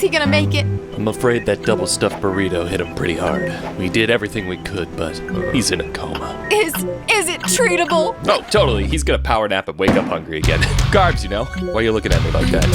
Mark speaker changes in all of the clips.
Speaker 1: he gonna make it?
Speaker 2: I'm afraid that double-stuffed burrito hit him pretty hard. We did everything we could, but he's in a coma.
Speaker 1: Is it treatable?
Speaker 2: Oh, totally. He's gonna power nap and wake up hungry again. Carbs, you know. Why are you looking at me like that?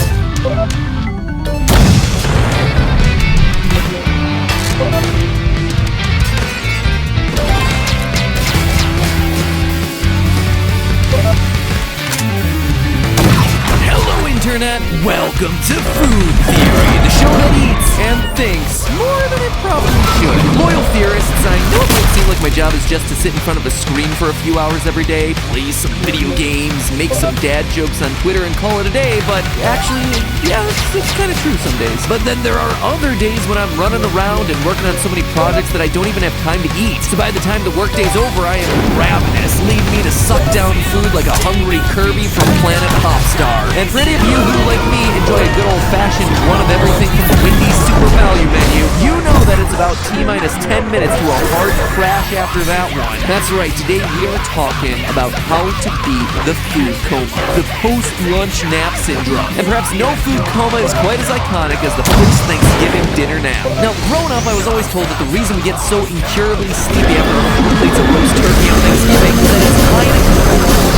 Speaker 3: Internet, welcome to Food Theory, the show that eats and thinks more than it probably should. Loyal theorists, I know it might seem like my job is just to sit in front of a screen for a few hours every day, play some video games, make some dad jokes on Twitter and call it a day, but actually, yeah, it's kind of true some days. But then there are other days when I'm running around and working on so many projects that I don't even have time to eat. So by the time the workday's over, I am ravenous, leaving me to suck down food like a hungry Kirby from Planet Popstar. And for any of you who, like me, enjoy a good old-fashioned one of everything from the Wendy's Super Value menu, you know that it's about T-minus 10 minutes to a hard crash after that one. That's right, today we are talking about how to beat the food coma, the post-lunch nap syndrome. And perhaps no food coma is quite as iconic as the post-Thanksgiving dinner nap. Now, growing up, I was always told that the reason we get so incurably sleepy after a few plates of roast turkey on Thanksgiving is that it's high in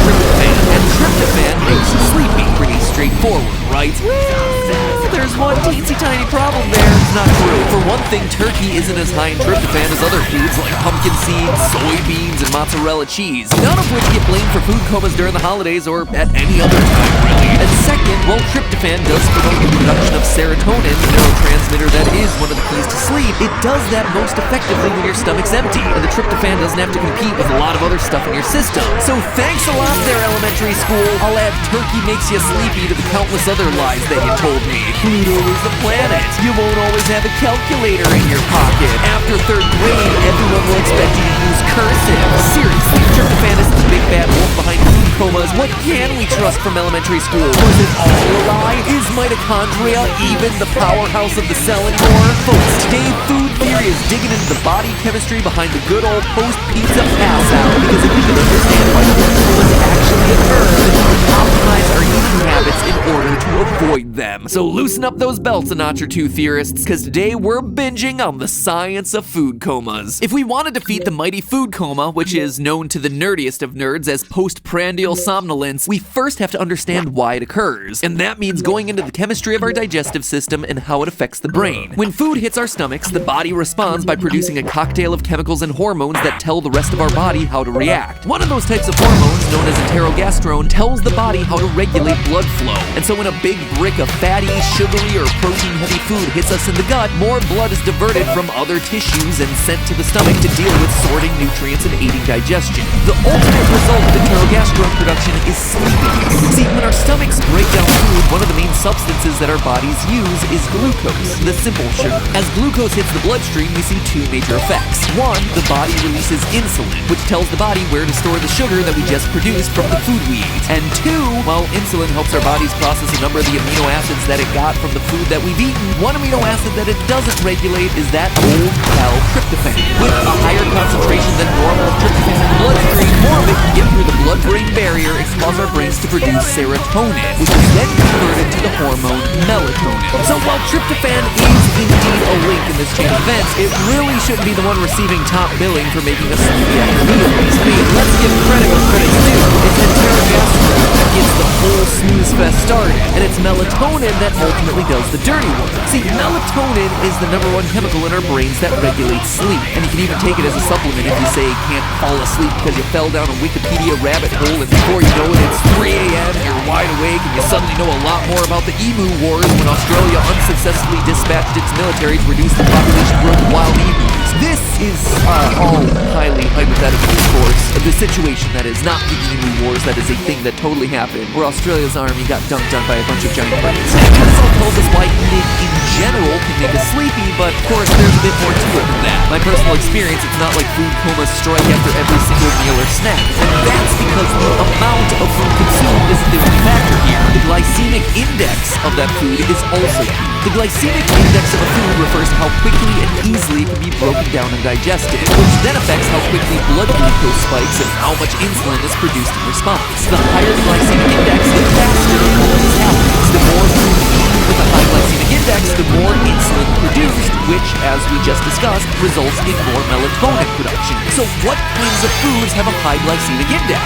Speaker 3: tryptophan, and tryptophan makes you sleepy. Pretty straightforward, right? Well, there's one teensy tiny problem there. It's not true. For one thing, turkey isn't as high in tryptophan as other foods like pumpkin seeds, soybeans, and mozzarella cheese, none of which get blamed for food comas during the holidays or at any other time, really. And second, while tryptophan does promote the production of serotonin, the neurotransmitter that is one of the keys to sleep, it does that most effectively when your stomach's empty, and the tryptophan doesn't have to compete with a lot of other stuff in your system. So thanks a lot there, elementary school. I'll add turkey makes you sleepy to the countless other lies that you told me. Pluto is the planet. You won't always have a calculator in your pocket. After third grade, everyone will expect you to use cursive. Seriously, tryptophan is the big bad wolf behind food comas. What can we trust from elementary school? Was it all a lie? Is mitochondria even the powerhouse of the cell anymore? Folks, today Food Theory is digging into the body chemistry behind the good old post-pizza pass-out, because if we can understand why food comas actually occur, then we can optimize our eating habits in order to avoid them. So loosen up those belts a notch or two, theorists, because today we're binging on the science of food comas. If we want to defeat the mighty food coma, which is known to the nerdiest of nerds as postprandial somnolence, we first have to understand why it occurs. And that means going into the chemistry of our digestive system and how it affects the brain. When food hits our stomachs, the body responds by producing a cocktail of chemicals and hormones that tell the rest of our body how to react. One of those types of hormones, known as enterogastrone, tells the body how to regulate blood flow. And so when a big brick of fatty, sugary, or protein-heavy food hits us in the gut, more blood is diverted from other tissues and sent to the stomach to deal with sorting nutrients and aiding digestion. The ultimate result of enterogastrone production is sleepiness. See, when our stomachs break down food, one of the main substances that our bodies use is glucose, the simple sugar. As glucose hits the bloodstream, we see two major effects. One, the body releases insulin, which tells the body where to store the sugar that we just produced from the food we eat. And two, while insulin helps our bodies process a number of the amino acids that it got from the food that we've eaten, one amino acid that it doesn't regulate is that old pal tryptophan. With a higher concentration than normal tryptophan in the bloodstream, more of it can get through the blood-brain barrier and cause our brains to produce serotonin, which is then converted to the hormone melatonin. So while tryptophan is indeed a link in this chain of events, it really shouldn't be the one receiving top billing for making us sleepy after meals. I mean, let's give credit where credit's due. It's enterogastrone that gets the whole snooze fest started, and it's melatonin that ultimately does the dirty work. See, melatonin is the number one chemical in our brains that regulates sleep, and you can even take it as a supplement if you say you can't fall asleep because you fell down a Wikipedia rabbit hole, and before you know it, it's 3 a.m. and you're wide awake, and you suddenly know a lot more about the Emu Wars when Australia unsuccessfully dispatched its military to reduce the population growth of wild emus. This is all highly hypothetical, of course. The situation that is not the Emu Wars, that is a thing that totally happened, where Australia's army got dunked on by a bunch of giant birds. This all tells us why eating in general can make us sleepy, but of course there's a bit more to it than that. My personal experience, it's not like food comas strike after every single meal or snack. And that's because the amount of food consumed isn't the only factor here. The glycemic index of that food is also key. The glycemic index of a food refers to how quickly and easily it can be broken down and digested, which then affects how quickly blood glucose spikes and how much insulin is produced in response. The higher the glycemic index, the faster all this happens. The more food eaten with a high glycemic index, index, the more insulin produced, which, as we just discussed, results in more melatonin production. So what kinds of foods have a high glycemic index?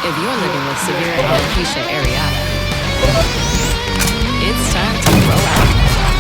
Speaker 4: If you're living with severe alopecia areata, it's time to grow out.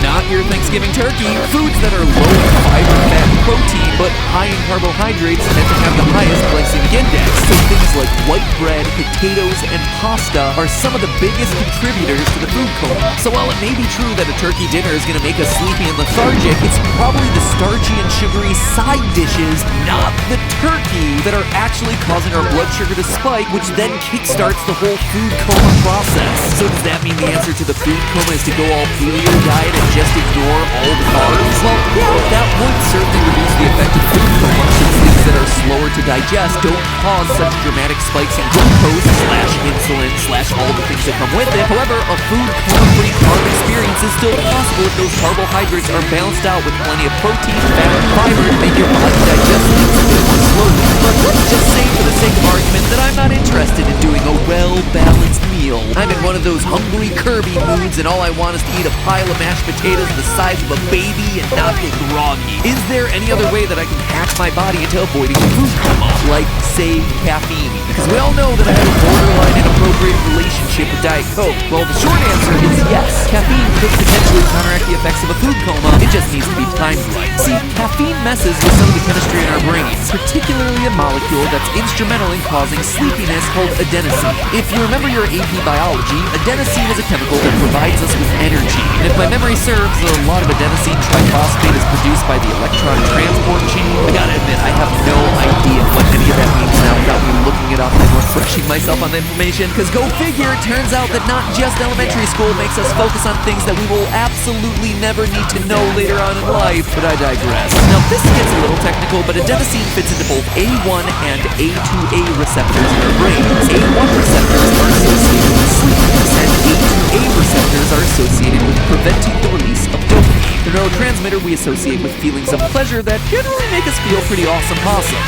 Speaker 3: Not your Thanksgiving turkey. Foods that are low in fiber, fat, and protein, but high in carbohydrates tend to have the highest glycemic index. So things like white bread, potatoes, and pasta are some of the biggest contributors to the food coma. So while it may be true that a turkey dinner is going to make us sleepy and lethargic, it's probably the starchy and sugary side dishes, not the turkey, that are actually causing our blood sugar to spike, which then kickstarts the whole food coma process. So does that mean the answer to the food coma is to go all paleo diet and just ignore all the carbs? Well, yeah, that would certainly reduce the effect of the food coma, since things that are slower to digest don't cause such dramatic spikes in glucose / insulin / all the things that come with it. However, a food coma-free carb experience is still possible if those carbohydrates are balanced out with plenty of protein, fat, and fiber to make your body digest things a bit more slowly. But let's just say, for the sake of argument, that I'm not interested in doing a well-balanced meal. I'm in one of those hungry Kirby moods, and all I want is to eat a pile of mashed potatoes the size of a baby and not get groggy. Is there any other way that I can hack my body into avoiding the food coma? Like, say, caffeine? Because we all know that I have a borderline inappropriate relationship with Diet Coke. Well, the short answer is yes. Caffeine could potentially counteract the effects of a food coma. It just needs to be timed right. See, caffeine messes with some of the chemistry in our brains, particularly a molecule that's instrumental in causing sleepiness called adenosine. If you remember your AP biology, adenosine is a chemical that provides us with energy. And if my memory serves, a lot of adenosine triphosphate is produced by the electron transport chain. I gotta admit, I have no idea what any of that means now without me looking it up and refreshing myself on the information. Because go figure, it turns out that not just elementary school makes us focus on things that we will absolutely never need to know later on in life. But I digress. Now, this gets a little technical, but adenosine fits into both A1 and A2A receptors in our brains. A1 receptors are associated with sleepiness, and A2A receptors are associated with preventing the release of dopamine, the neurotransmitter we associate with feelings of pleasure that generally make us feel pretty awesome.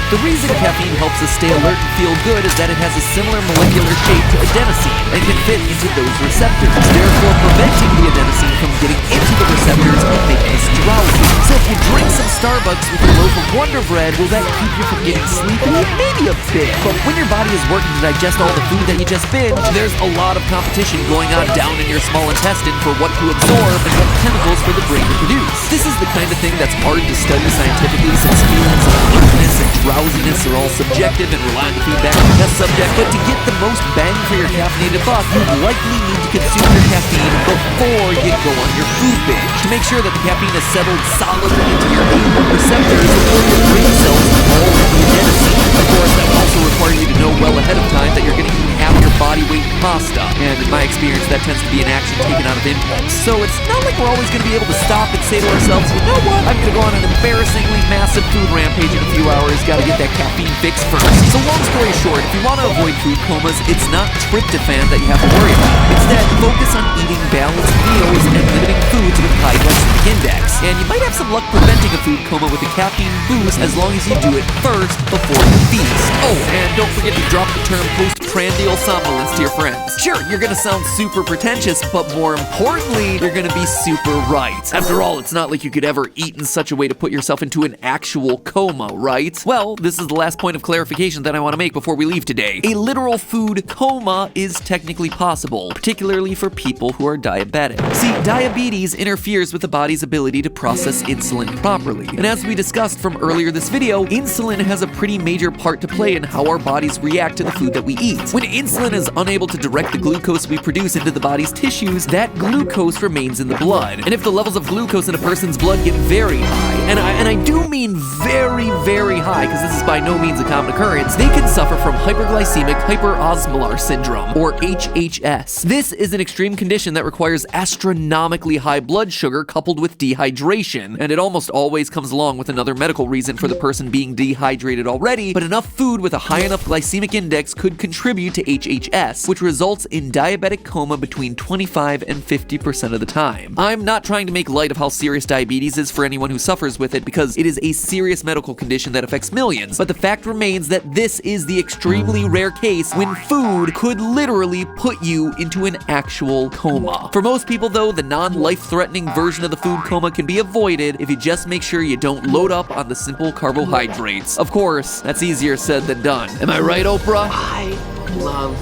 Speaker 3: The reason caffeine helps us stay alert and feel good is that it has a similar molecular shape to adenosine and can fit into those receptors, therefore preventing the adenosine from getting into the receptors and making us drowsy. So if you drink some Starbucks with a loaf of Wonder Bread, will that keep you from getting sleepy? Maybe a bit. But when your body is working to digest all the food that you just binged, there's a lot of competition going on down in your small intestine for what to absorb and what chemicals for the brain to produce. This is the kind of thing that's hard to study scientifically, since feelings of alertness and drowsiness are all subjective and rely on the feedback of the test subject. But to get the most bang for your caffeinated buck, you likely need to consume your caffeine before you go on your food binge, to make sure that the caffeine has settled solidly into your A1 receptors before your brain cells all of the adenosine. Of course, that would also require you to know well ahead of time that you're going to eat half your body weight in pasta, and in my experience, that tends to be an action taken out of impulse. So it's not like we're always going to be able to stop and say to ourselves, you know what, I'm going to go on an embarrassingly massive food rampage in a few hours, gotta get that caffeine fix first. So long story short, if you want to avoid food comas, it's not tryptophan that you have to worry about. Instead, focus on eating balanced meals and limiting foods with high glycemic index. And you might have some luck preventing a food coma with a caffeine boost as long as you do it first before you feast. Oh, and don't forget to drop the term postprandial somnolence to your friends. Sure, you're gonna sound super pretentious, but more importantly, you're gonna be super right. After all, it's not like you could ever eat in such a way to put yourself into an actual coma, right? Well, this is the last point of clarification that I want to make before we leave today. A literal food coma is technically possible, particularly for people who are diabetic. See, diabetes interferes with the body's ability to process insulin properly. And as we discussed from earlier this video, insulin has a pretty major part to play in how our bodies react to the food that we eat. When insulin is unable to direct the glucose we produce into the body's tissues, that glucose remains in the blood. And if the levels of glucose in a person's blood get very high, and I do mean very, very high, because this is by no means a common occurrence, they can suffer from hyperglycemic hyperosmolar syndrome, or HHS. This is an extreme condition that requires astronomically high blood sugar coupled with dehydration, and it almost always comes along with another medical reason for the person being dehydrated already, but enough food with a high enough glycemic index could contribute to HHS, which results in in diabetic coma between 25 and 50% of the time. I'm not trying to make light of how serious diabetes is for anyone who suffers with it, because it is a serious medical condition that affects millions, but the fact remains that this is the extremely rare case when food could literally put you into an actual coma. For most people though, the non-life-threatening version of the food coma can be avoided if you just make sure you don't load up on the simple carbohydrates. Of course, that's easier said than done. Am I right, Oprah?
Speaker 5: I love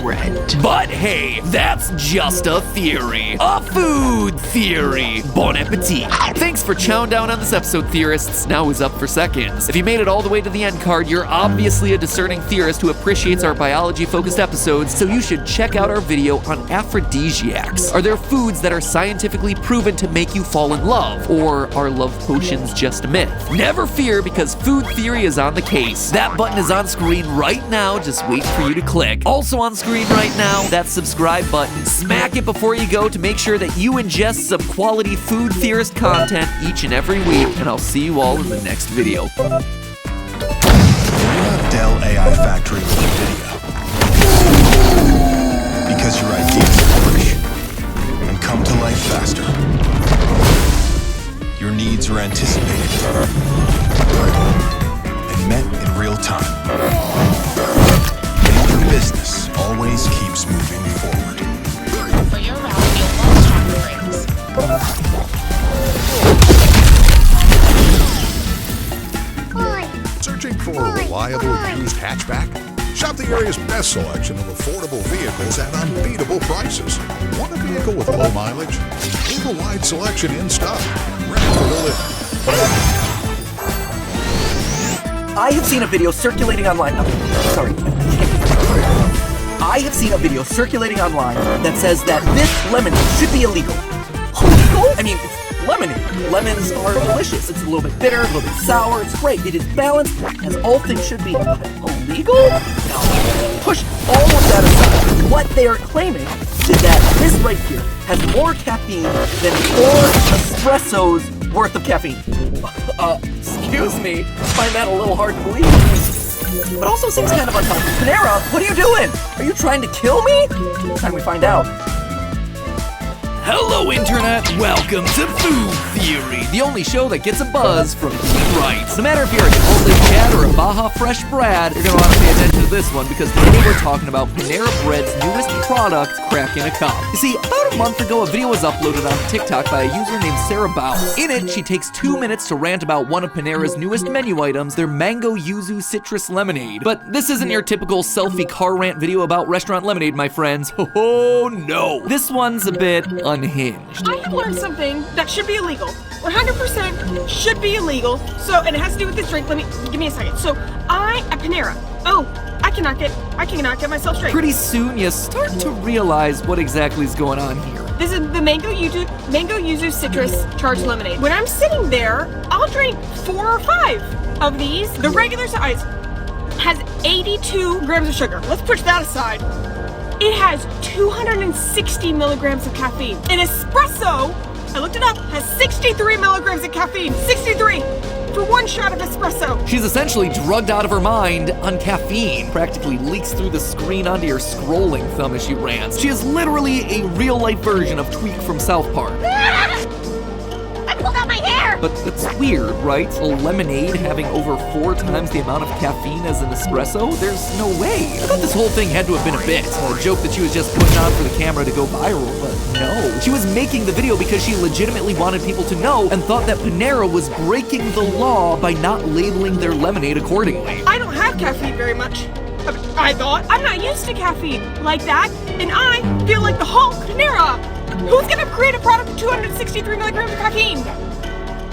Speaker 5: bread.
Speaker 3: But hey, that's just a theory. A food theory. Bon appetit. Thanks for chowing down on this episode, theorists. Now who's up for seconds? If you made it all the way to the end card, you're obviously a discerning theorist who appreciates our biology-focused episodes, so you should check out our video on aphrodisiacs. Are there foods that are scientifically proven to make you fall in love? Or are love potions just a myth? Never fear, because food theory is on the case. That button is on screen right now, just wait for you to click. Also on screen right now, that subscribe button. Smack it before you go to make sure that you ingest some quality food theorist content each and every week, and I'll see you all in the next video.
Speaker 6: Dell AI Factory with NVIDIA. Because your ideas flourish and come to life faster. Your needs are anticipated and met in real time. And your business always keeps moving forward.
Speaker 7: For your route, you'll want stronger brakes.
Speaker 8: Searching for a reliable used hatchback? Shop the area's best selection of affordable vehicles at unbeatable prices. Want a vehicle with low mileage? We have a wide selection in stock and ready for delivery.
Speaker 9: I have seen a video circulating online. I have seen a video circulating online that says that this lemonade should be illegal. Illegal? I mean, it's lemonade. Lemons are delicious. It's a little bit bitter, a little bit sour. It's great. It is balanced, as all things should be. But illegal? No. Push all of that aside. What they are claiming is that this right here has more caffeine than 4 espressos worth of caffeine. Excuse me, I find that a little hard to believe. But also seems kind of unhealthy. Panera, what are you doing? Are you trying to kill me? Time we find out.
Speaker 3: Hello, Internet! Welcome to Food Theory, the only show that gets a buzz from eating right. No matter if you're a Chipotle Chad or a Baja Fresh Brad, you're gonna want to pay attention to this one, because today we're talking about Panera Bread's newest product, Crack in a Cup. You see, about a month ago, a video was uploaded on TikTok by a user named Sarah Bouse. In it, she takes 2 minutes to rant about one of Panera's newest menu items, their Mango Yuzu Citrus Lemonade. But this isn't your typical selfie car rant video about restaurant lemonade, my friends. Oh no! This one's a bit unhinged.
Speaker 1: I have learned something that should be illegal. 100% should be illegal. So, and it has to do with this drink. Give me a second. So, at Panera. Oh, I cannot get myself straight.
Speaker 3: Pretty soon, you start to realize what exactly is going on here.
Speaker 1: This is the Mango Yuzu Citrus Charged Lemonade. When I'm sitting there, I'll drink 4 or 5 of these. The regular size has 82 grams of sugar. Let's push that aside. It has 260 milligrams of caffeine. An espresso, I looked it up, has 63 milligrams of caffeine. 63 for 1 shot of espresso.
Speaker 3: She's essentially drugged out of her mind on caffeine. Practically leaks through the screen onto your scrolling thumb as she rants. She is literally a real-life version of Tweak from South Park.
Speaker 1: I pulled out my hair!
Speaker 3: But it's weird, right? A lemonade having over 4 times the amount of caffeine as an espresso? There's no way. I thought this whole thing had to have been a bit. A joke that she was just putting on for the camera to go viral, but no. She was making the video because she legitimately wanted people to know and thought that Panera was breaking the law by not labeling their lemonade accordingly.
Speaker 1: I don't have caffeine very much. I thought. I'm not used to caffeine like that, and I feel like the Hulk Panera. Who's gonna create a product with 263 milligrams of caffeine?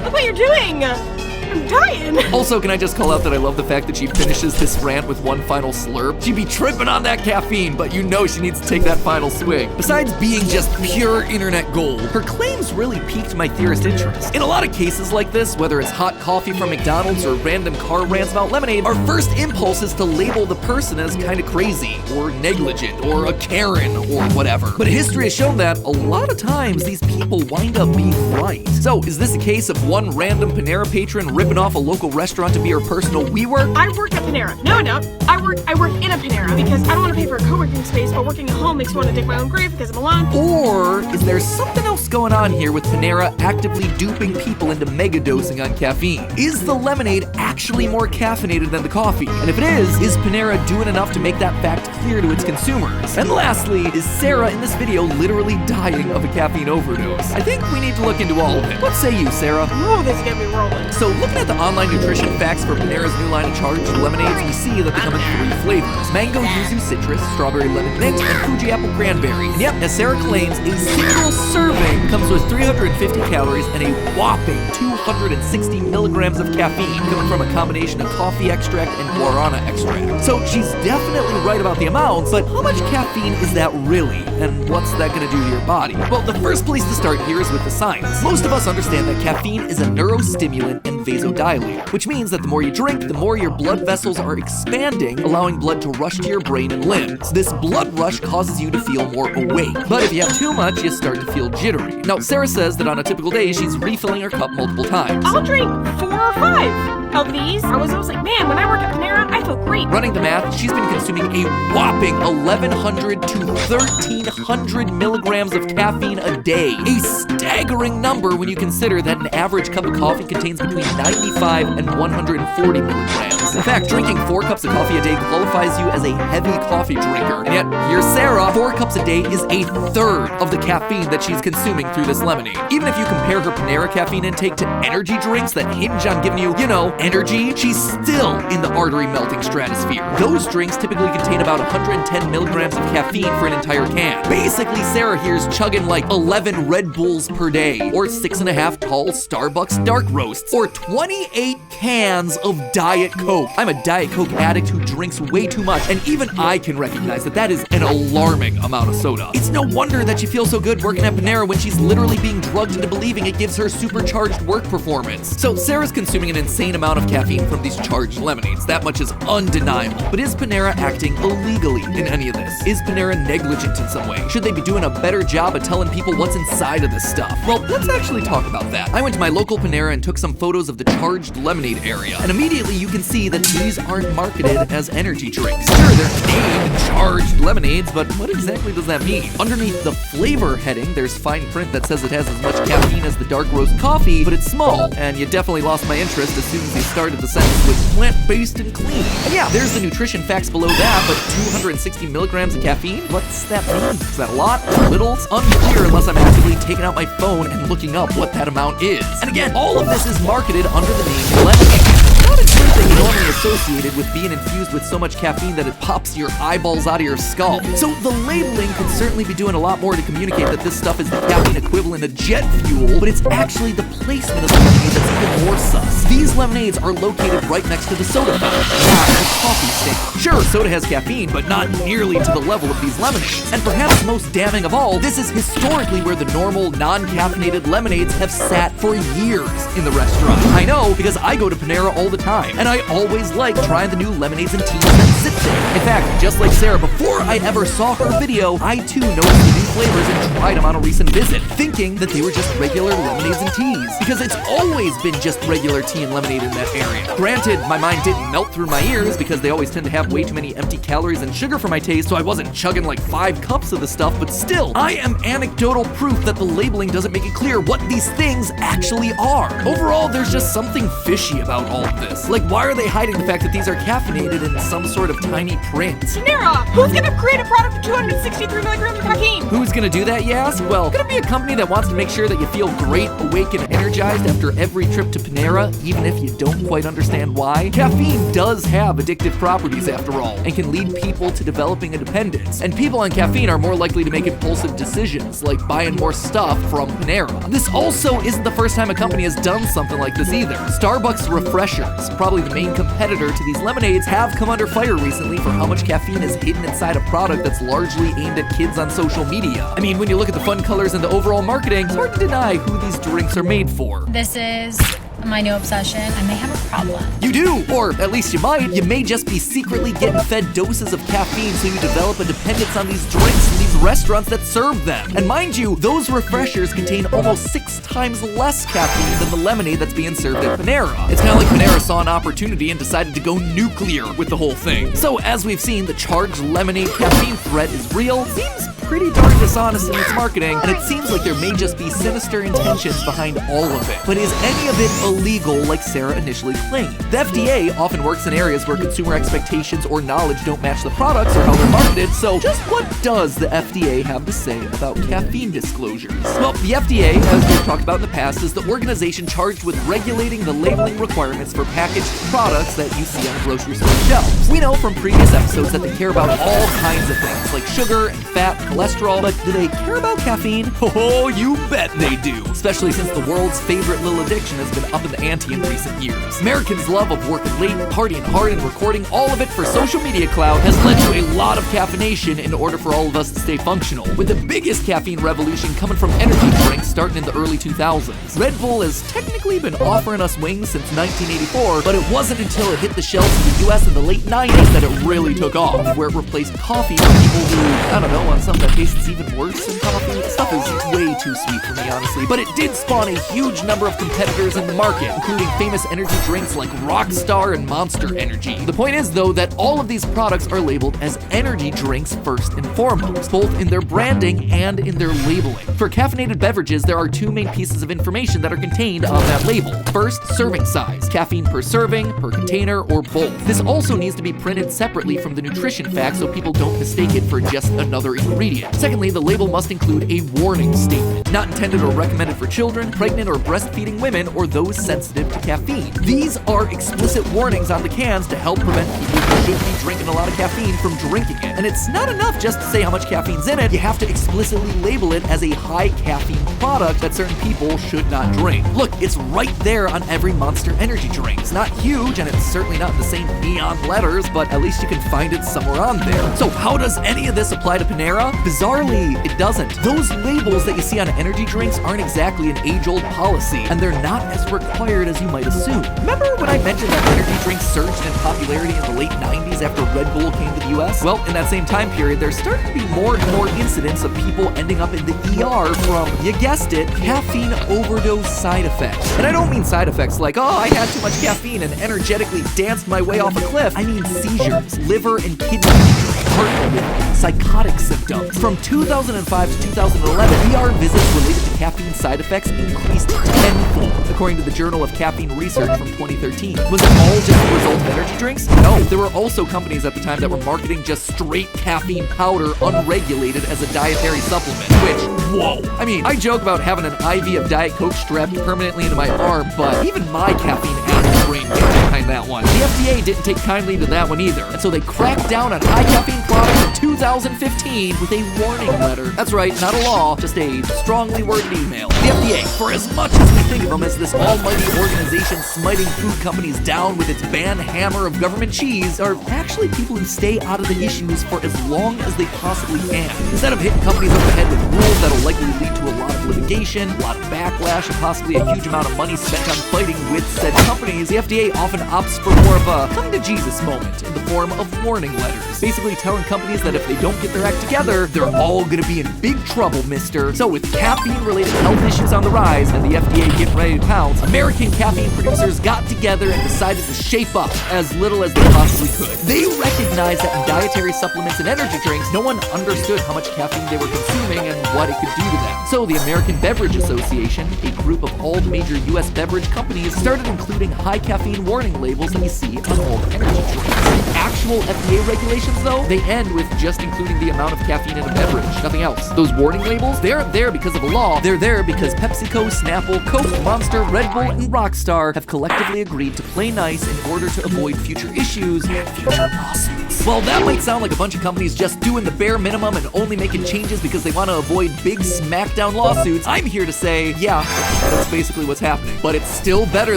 Speaker 1: Look what you're doing! I'm dying!
Speaker 3: Also, can I just call out that I love the fact that she finishes this rant with one final slurp? She'd be tripping on that caffeine, but you know she needs to take that final swig. Besides being just pure internet gold, her claims really piqued my theorist interest. In a lot of cases like this, whether it's hot coffee from McDonald's or random car rants about lemonade, our first impulse is to label the person as kinda crazy, or negligent, or a Karen, or whatever. But history has shown that a lot of times these people wind up being right. So, is this a case of one random Panera patron ripping off a local restaurant to be her personal WeWork?
Speaker 1: I work at Panera. No, I work in a Panera because I don't want to pay for a co-working space, but working at home makes me want to dig my own grave because I'm alone.
Speaker 3: Or is there something else going on here with Panera actively duping people into mega dosing on caffeine? Is the lemonade actually more caffeinated than the coffee? And if it is Panera doing enough to make that fact clear to its consumers? And lastly, is Sarah in this video literally dying of a caffeine overdose? I think we need to look into all of it. What say you, Sarah?
Speaker 1: Ooh, this is gonna be rolling.
Speaker 3: So looking at the online nutrition facts for Panera's new line of charged lemonades, we see that they come in 3 flavors: mango yuzu citrus, strawberry lemon mint, and Fuji apple cranberry. And yep, as Sarah claims, a single serving comes with 350 calories and a whopping 260 milligrams of caffeine coming from a combination of coffee extract and guarana extract. So she's definitely right about the amounts, but how much caffeine is that really? And what's that gonna do to your body? Well, the first place to start here is with the science. Most of us understand that caffeine is a neurostimulant and vasodilator, which means that the more you drink, the more your blood vessels are expanding, allowing blood to rush to your brain and limbs. This blood rush causes you to feel more awake. But if you have too much, you start to feel jittery. Now, Sarah says that on a typical day, she's refilling her cup multiple times.
Speaker 1: I'll drink 4 or 5 of these. I was always like, man, when I work at Panera, I feel great.
Speaker 3: Running the math, she's been consuming a whopping 1,100 to 1,300 milligrams of caffeine a day. A staggering number when you consider that an average cup of coffee contains between 95 and 140 milligrams. In fact, drinking 4 cups of coffee a day qualifies you as a heavy coffee drinker. And yet, here's Sarah. 4 cups a day is a third of the caffeine that she's consuming through this lemonade. Even if you compare her Panera caffeine intake to energy drinks that hinge on giving you, energy, she's still in the artery melting stratosphere. Those drinks typically contain about 110 milligrams of caffeine for an entire can. Basically, Sarah here's chugging like 11 Red Bulls per day, or 6.5 tall Starbucks dark roasts, or 28 cans of Diet Coke. I'm a Diet Coke addict who drinks way too much, and even I can recognize that that is an alarming amount of soda. It's no wonder that she feels so good working at Panera when she's literally being drugged into believing it gives her supercharged work performance. So Sarah's consuming an insane amount of caffeine from these charged lemonades. That much is undeniable. But is Panera acting illegally in any of this? Is Panera negligent in some way? Should they be doing a better job of telling people what's inside of this stuff? Well, let's actually talk about that. I went to my local Panera and took some photos of the charged lemonade area, and immediately you can see that these aren't marketed as energy drinks. Sure, they're named charged lemonades, but what exactly does that mean? Underneath the flavor heading, there's fine print that says it has as much caffeine as the dark roast coffee, but it's small, and you definitely lost my interest as soon as you started the sentence with plant-based and clean. And yeah, there's the nutrition facts below that, but 260 milligrams of caffeine? What's that mean? Is that a lot? A little? It's unclear unless I'm actively taking out my phone and looking up what that amount is. And again, all of this is marketed under the name lemonade. Not a drink that you normally associated with being infused with so much caffeine that it pops your eyeballs out of your skull. So the labeling could certainly be doing a lot more to communicate that this stuff is the caffeine equivalent of jet fuel, but it's actually the placement of the lemonade that's even more sus. These lemonades are located right next to the soda fountain, not the coffee stand. Sure, soda has caffeine, but not nearly to the level of these lemonades. And perhaps most damning of all, this is historically where the normal, non-caffeinated lemonades have sat for years in the restaurant. I know, because I go to Panera all the time, and I always like trying the new lemonades and teas that sit there. In fact, just like Sarah, before I ever saw her video, I too noticed the new flavors and tried them on a recent visit, thinking that they were just regular lemonades and teas, because it's always been just regular tea and lemonade in that area. Granted, my mind didn't melt through my ears because they always tend to have way too many empty calories and sugar for my taste, so I wasn't chugging like 5 cups of the stuff, but still, I am anecdotal proof that the labeling doesn't make it clear what these things actually are. Overall, there's just something fishy about all of this. Like, why are they hiding the fact that these are caffeinated in some sort of tiny print?
Speaker 1: Panera, who's gonna create a product with 263 milligrams of caffeine?
Speaker 3: Who's gonna do that, you ask? Well, gonna be a company that wants to make sure that you feel great, awake, and energized after every trip to Panera, even if you don't quite understand why. Caffeine does have addictive properties after all, and can lead people to developing a dependence. And people on caffeine are more likely to make impulsive decisions, like buying more stuff from Panera. This also isn't the first time a company has done something like this either. Starbucks Refreshers, probably the main competitor to these lemonades, have come under fire recently for how much caffeine is hidden inside a product that's largely aimed at kids on social media. I mean, when you look at the fun colors and the overall marketing, it's hard to deny who these drinks are made for.
Speaker 7: This is my new obsession, I may have a problem.
Speaker 3: You do, or at least you might. You may just be secretly getting fed doses of caffeine, so you develop a dependence on these drinks from these restaurants that serve them. And mind you, those refreshers contain almost 6 times less caffeine than the lemonade that's being served at Panera. It's kind of like Panera saw an opportunity and decided to go nuclear with the whole thing. So as we've seen, the charged lemonade caffeine threat is real, seems pretty darn dishonest in its marketing, and it seems like there may just be sinister intentions behind all of it. But is any of it illegal like Sarah initially claimed? The FDA often works in areas where consumer expectations or knowledge don't match the products or how they're marketed, so just what does the FDA have to say about caffeine disclosures? Well, the FDA, as we've talked about in the past, is the organization charged with regulating the labeling requirements for packaged products that you see on grocery store shelves. We know from previous episodes that they care about all kinds of things, like sugar and fat, cholesterol, but do they care about caffeine? Oh, you bet they do, especially since the world's favorite little addiction has been up in the ante in recent years. Americans' love of working late, partying hard, and recording all of it for social media clout has led to a lot of caffeination in order for all of us to stay functional, with the biggest caffeine revolution coming from energy drinks starting in the early 2000s. Red Bull has technically been offering us wings since 1984, but it wasn't until it hit the shelves in the US in the late 90s that it really took off, where it replaced coffee for people who, I don't know, want something that tastes even worse than coffee. The stuff is way too sweet for me, honestly, but it did spawn a huge number of competitors in the market, including famous energy drinks like Rockstar and Monster Energy. The point is, though, that all of these products are labeled as energy drinks first and foremost, both in their branding and in their labeling. For caffeinated beverages, there are 2 main pieces of information that are contained on that label. First, serving size, caffeine per serving, per container, or both. This also needs to be printed separately from the nutrition facts so people don't mistake it for just another ingredient. Secondly, the label must include a warning statement, not intended or recommended for children, pregnant or breastfeeding women, or those sensitive to caffeine. These are explicit warnings on the cans to help prevent people who should be drinking a lot of caffeine from drinking it. And it's not enough just to say how much caffeine's in it, you have to explicitly label it as a high caffeine product that certain people should not drink. Look, it's right there on every Monster Energy drink. It's not huge, and it's certainly not in the same neon letters, but at least you can find it somewhere on there. So how does any of this apply to Panera? Bizarrely, it doesn't. Those labels that you see on energy drinks aren't exactly an age-old policy, and they're not as required as you might assume. Remember when I mentioned that energy drinks surged in popularity in the late 90s after Red Bull came to the US? Well, in that same time period, there's starting to be more and more incidents of people ending up in the ER from, you guessed it, caffeine overdose side effects. And I don't mean side effects like, oh, I had too much caffeine and energetically danced my way off a cliff. I mean seizures, liver and kidney injury, heart failure, psychotic symptoms. From 2005 to 2011, ER visits related to caffeine side effects increased tenfold, according to the Journal of Caffeine Research from 2013. Was it all just a result of energy drinks? No, there were also companies at the time that were marketing just straight caffeine powder unregulated as a dietary supplement, which, whoa. I mean, I joke about having an IV of Diet Coke strapped permanently into my arm, but even my caffeine addict brain gets behind that one. The FDA didn't take kindly to that one either, and so they cracked down on high caffeine products in 2015 with a warning letter. That's right, not a law, just a strongly worded email. The FDA, for as much as we think of them as this almighty organization smiting food companies down with its ban hammer of government cheese, are actually people who stay out of the issues for as long as they possibly can. Instead of hitting companies over the head with rules that'll likely lead to a lot of litigation, a lot of backlash, and possibly a huge amount of money spent on fighting with said companies, the FDA often opts for more of a come-to-Jesus moment in the form of warning letters, basically telling companies that if they don't get their act together, they're all gonna be in big trouble, mister. So with caffeine-related health issues on the rise and the FDA getting ready to pounce, American caffeine producers got together and decided to shape up as little as they possibly could. They recognized that in dietary supplements and energy drinks, no one understood how much caffeine they were consuming and what it could do to them. So the American Beverage Association, a group of all the major US beverage companies, started including high caffeine warning labels that you see on all energy drinks. Actual FDA regulations, though, they end with just including the amount of caffeine in a beverage, nothing else. Those warning labels, they aren't there because of a law, they're there because PepsiCo, Snapple, Coke, Monster, Red Bull, and Rockstar have collectively agreed to play nice in order to avoid future issues and future lawsuits. this. While that might sound like a bunch of companies just doing the bare minimum and only making changes because they want to avoid big smackdown lawsuits, I'm here to say, yeah, that's basically what's happening. But it's still better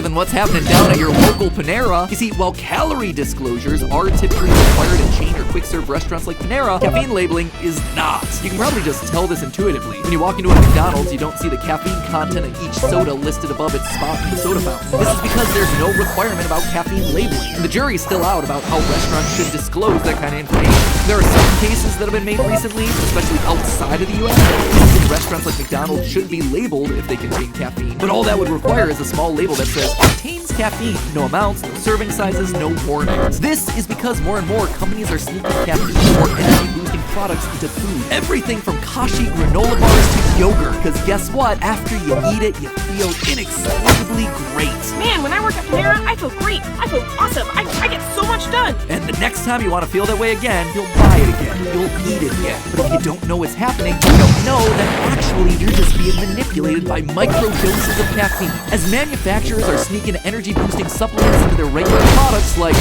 Speaker 3: than what's happening down at your local Panera. You see, while calorie disclosures are typically required in chain or quick serve restaurants like Panera, caffeine labeling is not. You can probably just tell this intuitively. When you walk into a McDonald's, you don't see the caffeine content of each soda listed above its spot in the soda fountain. This is because there's no requirement about caffeine labeling, and the jury's still out about how restaurants should disclose that kind of information. There are some cases that have been made recently, especially outside of the US, that in restaurants like McDonald's should be labeled if they contain caffeine, but all that would require is a small label that says contains caffeine, no amounts, no serving sizes, no warnings. This is because more and more companies are sneaking caffeine or energy-boosting products into food. Everything from Kashi granola bars to yogurt, because guess what? After you eat it, you feel inexplicably great.
Speaker 1: Man, when I work at Panera, I feel great. I feel awesome. I get so much done.
Speaker 3: And the next time you want to feel that way again, you'll buy it again. You'll eat it again. But if you don't know what's happening, you don't know that actually you're just being manipulated by micro doses of caffeine. As manufacturers are sneaking energy-boosting supplements into their regular products like,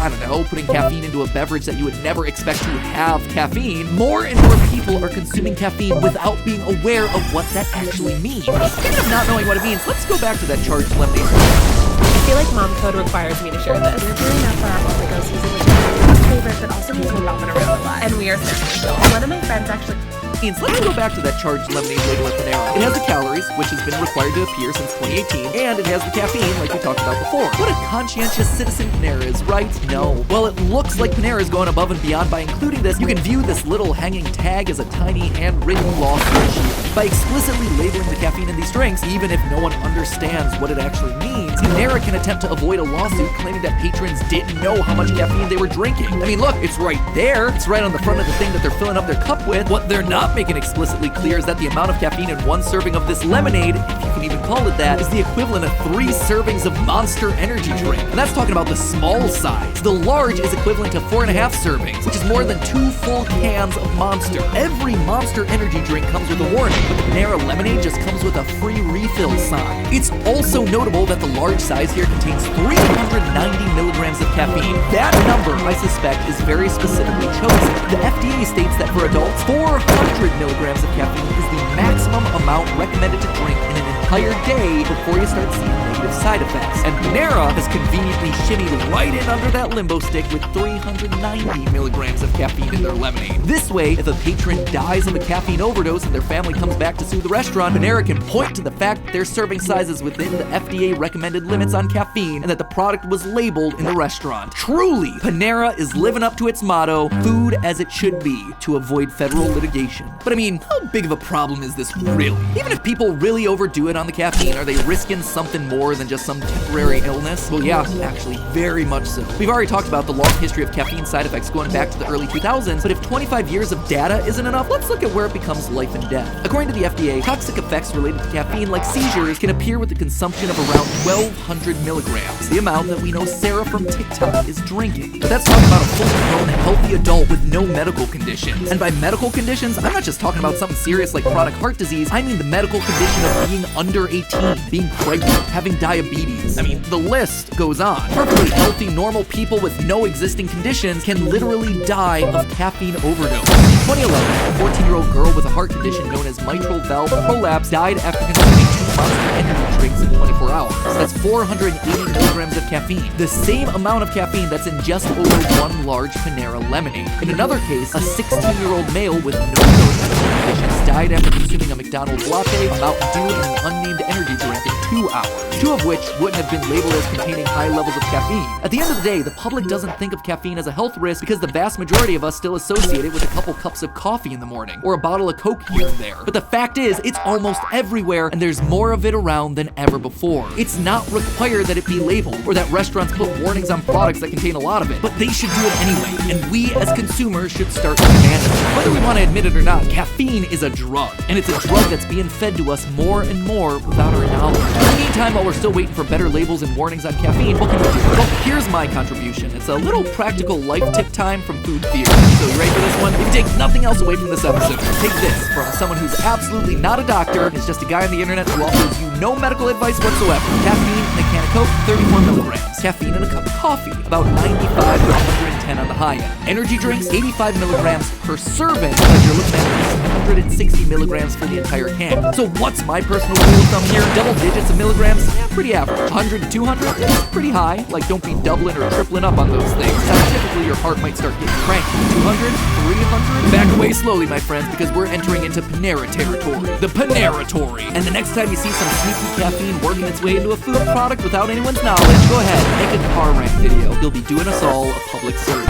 Speaker 3: I don't know, putting caffeine into a beverage that you would never expect to have caffeine, more and more people are consuming caffeine without being aware of what that actually means. Speaking of not knowing what it means, let's go back to that charged lemonade.
Speaker 10: I feel like mom code requires me to share this. We're doing that for our overdose season, which is my favorite, but also means we're bopping around a lot. And we are so one of my friends actually...
Speaker 3: Let's go back to that charged lemonade label at Panera. It has the calories, which has been required to appear since 2018, and it has the caffeine, like we talked about before. What a conscientious citizen Panera is, right? No. Well, it looks like Panera is going above and beyond by including this. You can view this little hanging tag as a tiny handwritten lawsuit sheet. By explicitly labeling the caffeine in these drinks, even if no one understands what it actually means, Panera can attempt to avoid a lawsuit claiming that patrons didn't know how much caffeine they were drinking. I mean, look, it's right there. It's right on the front of the thing that they're filling up their cup with. What they're not making explicitly clear is that the amount of caffeine in one serving of this lemonade, if you can even call it that, is the equivalent of 3 servings of Monster energy drink. And that's talking about the small size. The large is equivalent to 4.5 servings, which is more than 2 full cans of Monster. Every Monster energy drink comes with a warning, but the Panera lemonade just comes with a free refill sign. It's also notable that the large size here contains 390 milligrams of caffeine. That number, I suspect, is very specifically chosen. The FDA states that for adults, 400 milligrams of caffeine is the maximum amount recommended to drink in an entire day before you start seeing negative side effects. And Panera has conveniently shimmied right in under that limbo stick with 390 milligrams of caffeine in their lemonade. This way, if a patron dies of a caffeine overdose and their family comes back to sue the restaurant, Panera can point to the fact that their serving size is within the FDA recommended limits on caffeine and that the product was labeled in the restaurant. Truly, Panera is living up to its motto, food as it should be, to avoid federal litigation. But I mean, how big of a problem is this really? Even if people really overdo it on the caffeine, are they risking something more than just some temporary illness? Well, yeah, actually, very much so. We've already talked about the long history of caffeine side effects going back to the early 2000s, but if 25 years of data isn't enough, let's look at where it becomes life and death. According to the FDA, toxic effects related to caffeine, like seizures, can appear with the consumption of around 1,200 milligrams, the amount that we know Sarah from TikTok is drinking. But that's talking about a full-grown, healthy adult with no medical conditions. And by medical conditions, I'm not just talking about something serious like chronic heart disease, I mean the medical condition of being under 18, being pregnant, having diabetes. I mean, the list goes on. Perfectly healthy, normal people with no existing conditions can literally die of caffeine overdose. In 2011, a 14-year-old girl with a heart condition known as mitral valve prolapse died after consuming 2 Monster energy drinks in 24 hours. That's 480 milligrams of caffeine, the same amount of caffeine that's in just over 1 large Panera lemonade. In another case, a 16-year-old male with no medical conditions died after consuming a McDonald's latte, a Mountain Dew, and an unnamed energy drink in 2 hours, 2 of which wouldn't have been labeled as containing high levels of caffeine. At the end of the day, the public doesn't think of caffeine as a health risk because the vast majority of us still associate it with a couple cups of coffee in the morning, or a bottle of Coke here and there. But the fact is, it's almost everywhere, and there's more of it around than ever before. It's not required that it be labeled, or that restaurants put warnings on products that contain a lot of it, but they should do it anyway, and we as consumers should start demanding it. Whether we want to admit it or not, caffeine is a drug, and it's a drug that's being fed to us more and more without our knowledge. In the meantime, while we're still waiting for better labels and warnings on caffeine, what can we do? Well, here's my contribution. It's a little practical life tip time from Food Theory. So you ready for this one? If you take nothing else away from this episode, take this from someone who's absolutely not a doctor, is just a guy on the internet who offers you no medical advice whatsoever. Caffeine in a can of Coke, 34 milligrams. Caffeine in a cup of coffee, about 95 to 110
Speaker 9: 10 on the high end. Energy drinks, 85 milligrams per serving, as you're looking at 160 milligrams for the entire can. So what's my personal rule of thumb here? Double digits of milligrams, yeah, pretty average. 100 to 200, pretty high. Like, don't be doubling or tripling up on those things. Scientifically, your heart might start getting cranky. 200, 300, back away slowly, my friends, because we're entering into Panera territory. The Panera-tory. And the next time you see some sneaky caffeine working its way into a food product without anyone's knowledge, go ahead, make a car rank video. You'll be doing us all a public service.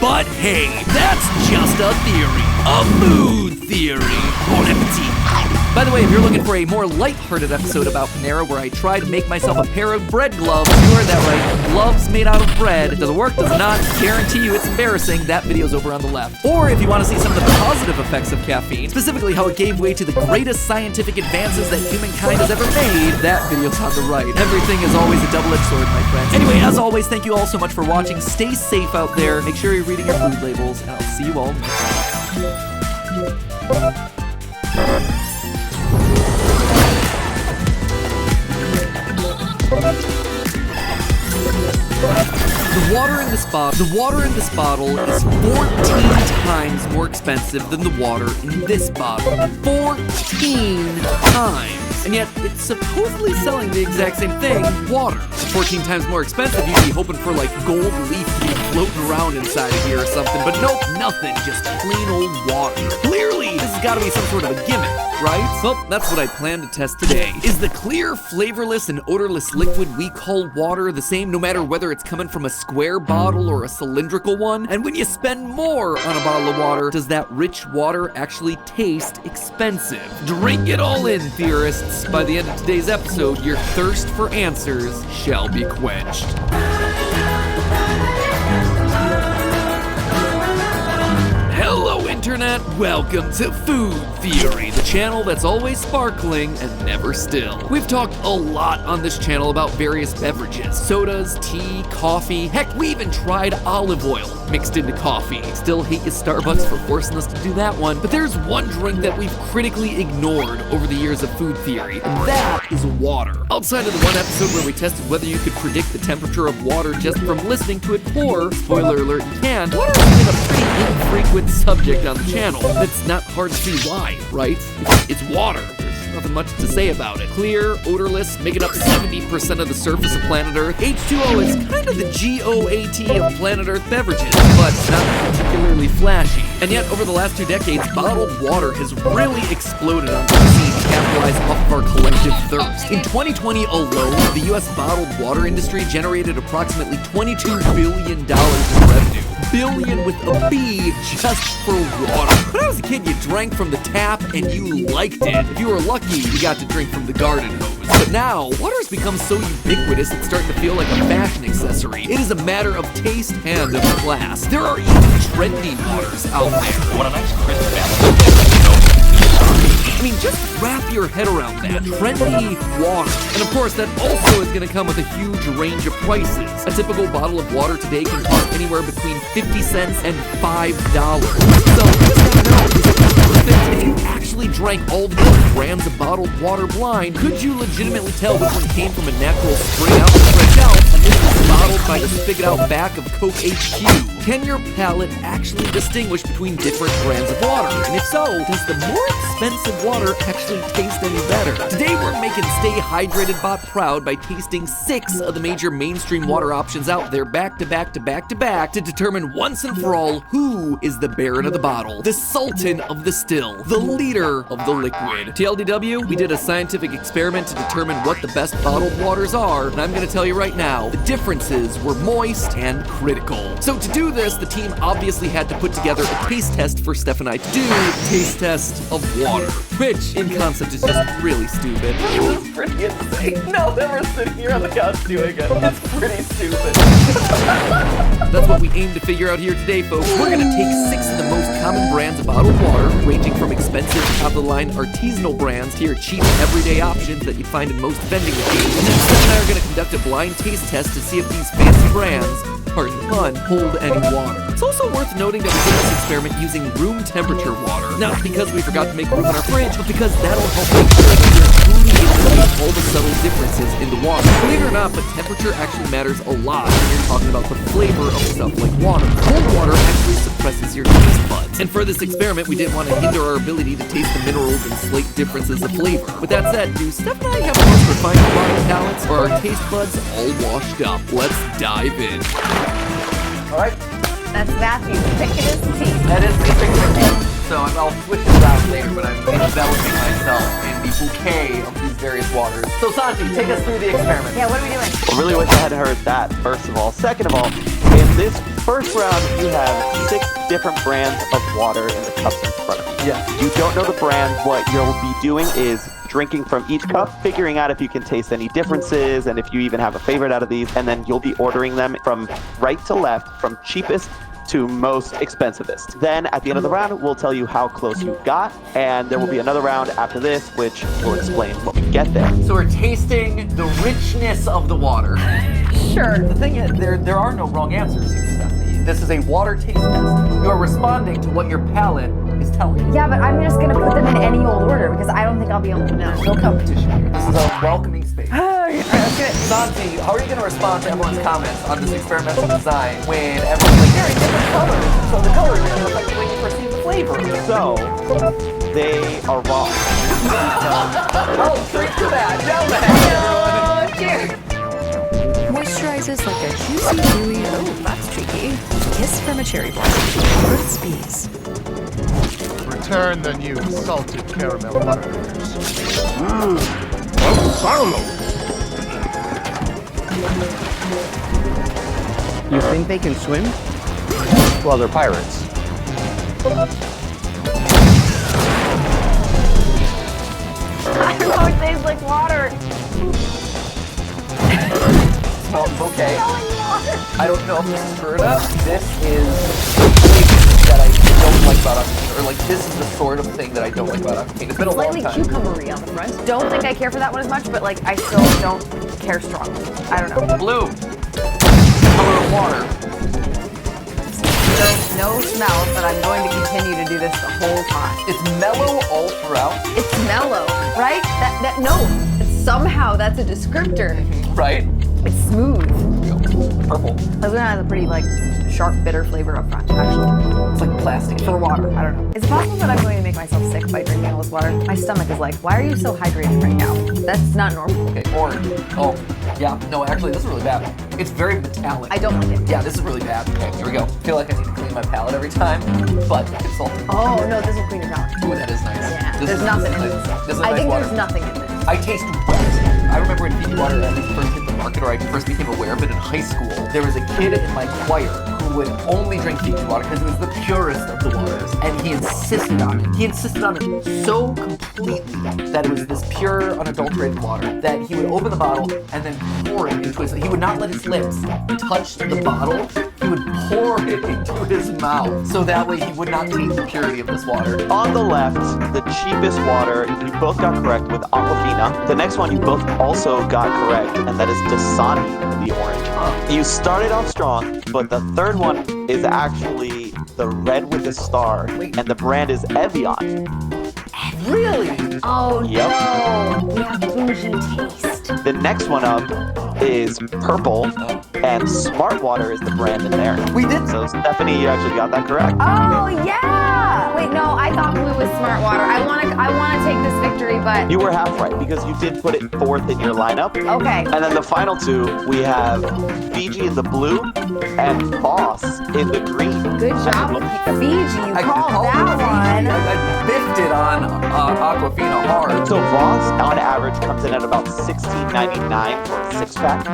Speaker 9: But hey, that's just a theory. A food theory. Bon appetit. By the way, if you're looking for a more lighthearted episode about Panera where I try to make myself a pair of bread gloves, you heard that right, gloves made out of bread. Does it work? Does it not? Guarantee you it's embarrassing. That video's over on the left. Or if you want to see some of the positive effects of caffeine, specifically how it gave way to the greatest scientific advances that humankind has ever made, that video's on the right. Everything is always a double-edged sword, my friends. Anyway, as always, thank you all so much for watching. Stay safe out there. Make sure you're reading your food labels, and I'll see you all next time. The water in this bottle is 14 times more expensive than the water in this bottle. 14 times. And yet, it's supposedly selling the exact same thing, water. 14 times more expensive, you'd be hoping for like gold leaf to be floating around inside of here or something, but nope, nothing, just plain old water. Clearly, this has got to be some sort of a gimmick, right? Well, that's what I plan to test today. Is the clear, flavorless, and odorless liquid we call water the same no matter whether it's coming from a square bottle or a cylindrical one? And when you spend more on a bottle of water, does that rich water actually taste expensive? Drink it all in, theorists. By the end of today's episode, your thirst for answers shall be quenched. Hello, Internet! Welcome to Food Theory, the channel that's always sparkling and never still. We've talked a lot on this channel about various beverages, sodas, tea, coffee, heck, we even tried olive oil mixed into coffee. Still hate you, Starbucks, for forcing us to do that one, but there's one drink that we've critically ignored over the years of Food Theory, and that is water. Outside of the one episode where we tested whether you could predict the temperature of water just from listening to it pour, spoiler alert, you can, water has been a pretty infrequent subject on the channel. It's not hard to see why, right? It's water. There's nothing much to say about it. Clear, odorless, making up 70% of the surface of planet Earth. H2O is kind of the GOAT of planet Earth beverages, but not particularly flashy. And yet, over the last 2 decades, bottled water has really exploded onto the scene to capitalize off of our collective thirst. In 2020 alone, the US bottled water industry generated approximately $22 billion in revenue. Billion with a B just for water. When I was a kid, you drank from the tap and you liked it. If you were lucky, you got to drink from the garden hose. But now, water's become so ubiquitous it's starting to feel like a fashion accessory. It is a matter of taste and of class. There are even trendy waters out there.
Speaker 6: What a nice crisp balance.
Speaker 9: I mean, just wrap your head around that. Trendy water. And of course, that also is going to come with a huge range of prices. A typical bottle of water today can cost anywhere between 50 cents and $5. So, just let me know, if you actually drank all the different brands of bottled water blind, could you legitimately tell which one came from a natural spring out and fresh out, and this was bottled by the spigot out back of Coke HQ? Can your palate actually distinguish between different brands of water? And if so, does the more expensive water actually taste any better? Today we're making Stay Hydrated Bot proud by tasting 6 of the major mainstream water options out there back to back to back to back to determine once and for all who is the Baron of the bottle, the Sultan of the still, the leader of the liquid. TLDW, we did a scientific experiment to determine what the best bottled waters are, and I'm gonna tell you right now, the differences were moist and critical. So to do this, the team obviously had to put together a taste test for Steph and I to do, taste test of water, which in concept is just really stupid. It's pretty insane. Now that we're sitting here on the couch doing it, it's pretty stupid. That's what we aim to figure out here today, folks. We're gonna take 6 of the most common brands of bottled water, ranging from expensive top-of-the-line artisanal brands to your cheap everyday options that you find in most vending machines. And then Steph and I are gonna conduct a blind taste test to see if these fancy brands, pardon the pun, hold any water.
Speaker 3: It's also worth noting that we did this experiment using room temperature water. Not because we forgot to make room in our fridge, but because that'll help make sure that you're truly able to see all the subtle differences in the water. Believe it or not, but temperature actually matters a lot when you're talking about the flavor of stuff like water. Cold water actually suppresses your taste buds. And for this experiment, we didn't want to hinder our ability to taste the minerals and slight differences of flavor. With that said, do Steph and I have the most refined body palates, or our taste buds all washed up? Let's dive in.
Speaker 9: Alright,
Speaker 4: That's Matthew picking his teeth.
Speaker 9: that is the picture. So I'll switch this out later, but I'm enveloping myself in the bouquet of these various waters. So Santi, take us through the experiment.
Speaker 4: Yeah, what are we doing?
Speaker 11: I really wish I had heard that, first of all. Second of all, in this first round, you have 6 different brands of water in the cups in front of you.
Speaker 9: Yes.
Speaker 11: You don't know the brand. What you'll be doing is drinking from each cup, figuring out if you can taste any differences, and if you even have a favorite out of these, and then you'll be ordering them from right to left, from cheapest to most expensivest. Then at the end of the round, we'll tell you how close you got, and there will be another round after this, which will explain what we get there.
Speaker 9: So we're tasting the richness of the water.
Speaker 4: Sure.
Speaker 9: The thing is, there are no wrong answers here, Stephanie. This is a water taste test. You are responding to what your palate is telling you.
Speaker 4: Yeah, but I'm just gonna put them in any old order because I don't think I'll be able to know.
Speaker 9: No competition here. This is a welcoming space.
Speaker 4: That's good.
Speaker 9: Santi, how are you going to respond to everyone's comments on this experimental design when everyone's like, they're in different colors, so the colors are going to affect the way you perceive the flavor?
Speaker 11: So, they are wrong.
Speaker 9: Oh, drink to that. Down the head.
Speaker 7: Moisturizes like a juicy, gooey, oh, that's cheeky, kiss from a cherry blossom. Burt's Bees.
Speaker 6: Return the new salted caramel butterbeers.
Speaker 12: You think they can swim?
Speaker 6: Well, they're pirates.
Speaker 4: I don't know, it tastes like water.
Speaker 9: Smells okay. I don't know if this is true enough. This is the flavor that I don't like about Aquafina, or like this is the sort of thing that I don't like about Aquafina. It's been a long
Speaker 4: Slightly
Speaker 9: time.
Speaker 4: cucumbery on the front. Don't think I care for that one as much, but like I still don't care strongly. I don't know.
Speaker 9: Blue. Color of water.
Speaker 4: There's no smell, but I'm going to continue to do this the whole time.
Speaker 9: It's mellow all throughout.
Speaker 4: It's mellow, right? No. Somehow that's a descriptor.
Speaker 9: Right?
Speaker 4: It's smooth.
Speaker 9: Purple.
Speaker 4: This one has a pretty like sharp, bitter flavor up front, actually.
Speaker 9: It's like plastic
Speaker 4: For water, I don't know. Is it possible that I'm going to make myself sick by drinking all this water? My stomach is like, why are you so hydrated right now? That's not normal.
Speaker 9: Okay, orange. Oh, yeah. No, actually, this is really bad. It's very metallic.
Speaker 4: I don't like it.
Speaker 9: Yeah, this is really bad. Okay, here we go. I feel like I need to clean my palate every time, but it's salty.
Speaker 4: Oh, no, this will clean your palate.
Speaker 9: Ooh, that is nice.
Speaker 4: Yeah,
Speaker 9: This
Speaker 4: there's
Speaker 9: is-
Speaker 4: nothing
Speaker 9: this
Speaker 4: in
Speaker 9: is
Speaker 4: this.
Speaker 9: nice. This is
Speaker 4: I
Speaker 9: nice
Speaker 4: think
Speaker 9: water.
Speaker 4: there's nothing in this.
Speaker 9: I taste wet. I remember when Fiji water at least first hit the market, or I first became aware of it in high school. There was a kid in my choir who would only drink Fiji water because it was the purest of the waters, and he insisted on it. He insisted on it so completely that it was this pure, unadulterated water that he would open the bottle and then pour it into his. He would not let his lips touch the bottle. He would pour it into his mouth so that way he would not taste the purity of this water.
Speaker 11: On the left, the cheapest water, you both got correct with Aquafina. The next one you both also got correct, and that is Dasani, the orange. You started off strong, but the third one is actually the red with the star, and the brand is Evian.
Speaker 9: Really?
Speaker 4: Oh
Speaker 11: Yep.
Speaker 4: no, we have bougie taste.
Speaker 11: The next one up is purple, and Smart Water is the brand in there.
Speaker 9: We did.
Speaker 11: So Stephanie, you actually got that correct.
Speaker 4: Oh yeah. Wait, no, I thought blue was smart water. I wanna take this victory, but
Speaker 11: You were half right because you did put it fourth in your lineup.
Speaker 4: okay.
Speaker 11: And then the final two, we have Fiji in the blue and Boss in the green.
Speaker 4: Good job, Fiji. You
Speaker 9: I
Speaker 4: called
Speaker 9: called
Speaker 4: that
Speaker 9: it Fiji.
Speaker 4: one.
Speaker 9: I biffed it on Aquafina hard.
Speaker 11: So Voss on average comes in at about $16.99 for a 6-pack.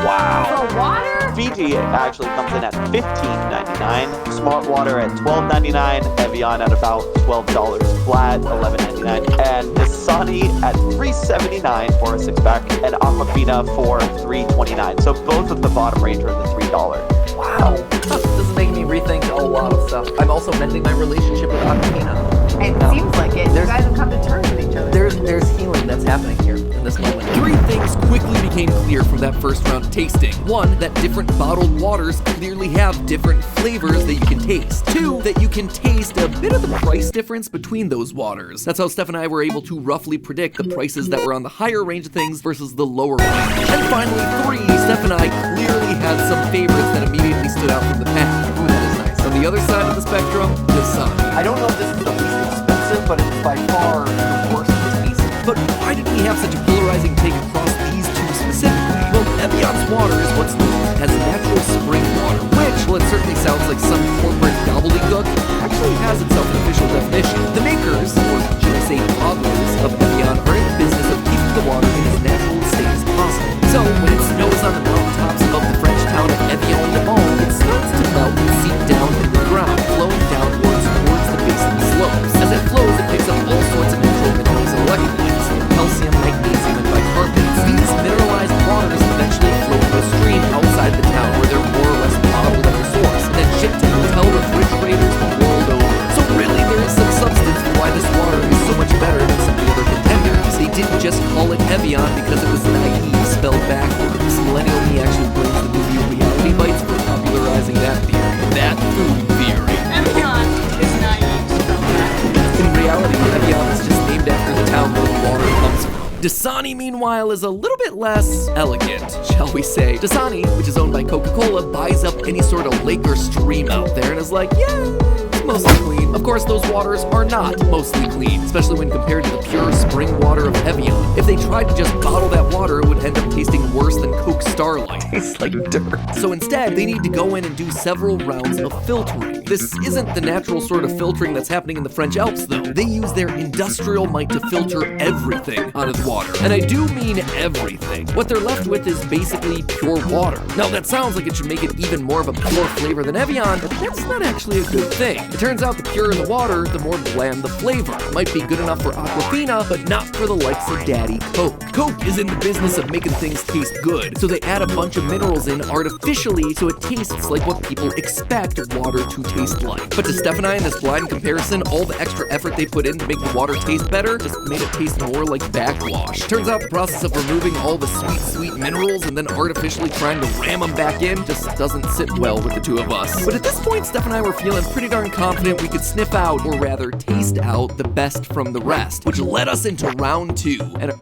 Speaker 11: Wow.
Speaker 4: For water?
Speaker 11: Fiji actually comes in at $15.99. Smart Water at $12.99. Evian at about $12 flat, $11.99. And Dasani at $3.79 for a 6-pack. And Aquafina for $3.29. So both of the bottom range are in the $3.
Speaker 9: Wow. This is making me rethink a lot of stuff. I'm also mending my relationship with Aquafina.
Speaker 4: It seems like it. You guys have come to terms with each other.
Speaker 9: There's healing that's happening here.
Speaker 3: in this moment. 3 things quickly became clear from that first round of tasting. 1, that different bottled waters clearly have different flavors that you can taste. 2, that you can taste a bit of the price difference between those waters. That's how Steph and I were able to roughly predict the prices that were on the higher range of things versus the lower range. And finally, 3, Steph and I clearly had some favorites that immediately stood out from the pack. Ooh, that is nice. On the other side of the spectrum, Dasani.
Speaker 9: I don't know if this is the least expensive, but it's by far the worst taste.
Speaker 3: But why did we have such a polarizing take across these 2 specifically? Well, Evian's water is what's known as natural spring water, which, well, it certainly sounds like some corporate gobbledygook, actually has itself an official definition. The makers, or should I say bottlers, of Evian are in the business of keeping the water in as natural a state as possible. So, when it snows on the mountaintops above the French town of Evian-le-Mont, it starts to melt and seep down into the ground, flowing downwards towards the base of the slopes. As it flows, it picks up all sorts of natural minerals and electrolytes, calcium, magnesium, and bicarbonates. These mineralized waters eventually flow to a stream outside the town where they're more or less bottled at the source, and then shipped to hotel refrigerators the world over. So really, there is some substance for why this water is so much better than some of the other contenders. They didn't just call it Evian because it was naive spelled backwards. Millennial me actually blames the movie Reality Bites for popularizing that theory. That food theory.
Speaker 1: Evian is naive spelled backwards.
Speaker 3: In reality, Evian is just named after the town where the water comes from. Dasani, meanwhile, is a little bit less elegant, shall we say. Dasani, which is owned by Coca-Cola, buys up any sort of lake or stream out there and is like, yeah, it's mostly clean. Of course, those waters are not mostly clean, especially when compared to the pure spring water of Evian. If they tried to just bottle that water, it would end up tasting worse than Coke Starlight. Tastes like dirt. So instead, they need to go in and do several rounds of filtering. This isn't the natural sort of filtering that's happening in the French Alps, though. They use their industrial might to filter everything out of the water. And I do mean everything. What they're left with is basically pure water. Now, that sounds like it should make it even more of a pure flavor than Evian, but that's not actually a good thing. It turns out the purer the water, the more bland the flavor. Might be good enough for Aquafina, but not for the likes of Daddy Coke. Coke is in the business of making things taste good, so they add a bunch of minerals in artificially so it tastes like what people expect water to taste like. But to Steph and I in this blind comparison, all the extra effort they put in to make the water taste better just made it taste more like backwash. Turns out the process of removing all the sweet minerals and then artificially trying to ram them back in just doesn't sit well with the 2 of us. But at this point, Steph and I were feeling pretty darn confident we could sniff out, or rather taste out, the best from the rest, which led us into round 2. And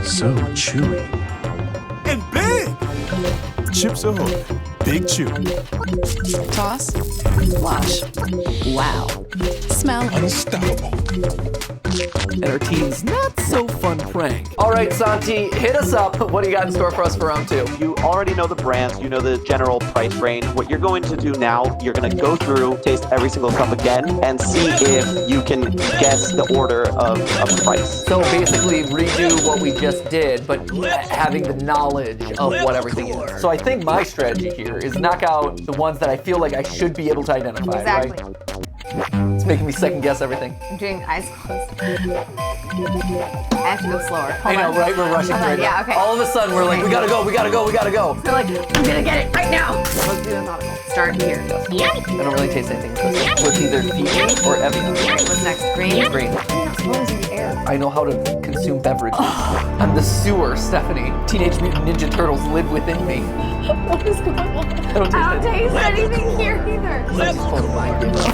Speaker 6: So chewy.
Speaker 13: And big! Chips Ahoy. Big chew.
Speaker 7: Toss. Flash. Wow. Smell.
Speaker 6: Unstoppable.
Speaker 3: and our team's not so fun prank.
Speaker 9: All right, Santi, hit us up. What do you got in store for us for round 2?
Speaker 11: You already know the brands, you know the general price range. What you're going to do now, you're going to go through, taste every single cup again, and see if you can guess the order of price.
Speaker 9: So basically redo what we just did, but having the knowledge of what everything is. So I think my strategy here is knock out the ones that I feel like I should be able to identify,
Speaker 4: Exactly.
Speaker 9: right? It's making me second guess everything.
Speaker 4: I'm doing eyes closed. I have to go slower.
Speaker 9: I know, right? We're rushing
Speaker 4: Hold on,
Speaker 9: right
Speaker 4: yeah,
Speaker 9: now.
Speaker 4: okay.
Speaker 9: All of a sudden, we're like, we gotta go, we gotta go, we gotta go.
Speaker 4: So like, I'm gonna get it right now. Let's do methodical. Start here.
Speaker 9: I don't really taste anything. So it's either Fiji or Evian.
Speaker 4: What's next? Green?
Speaker 9: Green.
Speaker 4: What is in the air?
Speaker 9: I know how to consume beverages. I'm the sewer, Stephanie. Teenage Mutant Ninja Turtles live within me.
Speaker 4: What is going on?
Speaker 9: I don't taste
Speaker 4: anything here either.
Speaker 9: It's just called a mind game.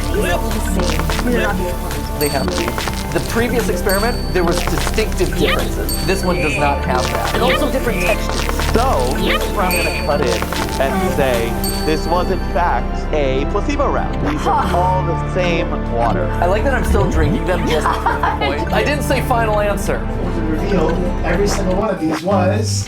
Speaker 4: They're all the same. They're not the ones.
Speaker 9: They have to be. The previous experiment, there was distinctive differences. This one does not have that. And also different textures.
Speaker 11: So, here's where I'm going to cut in and say this was in fact a placebo round. These are all the same water.
Speaker 9: I like that I'm still drinking them just to prove the point. I didn't say final answer.
Speaker 14: Revealed every single one of these was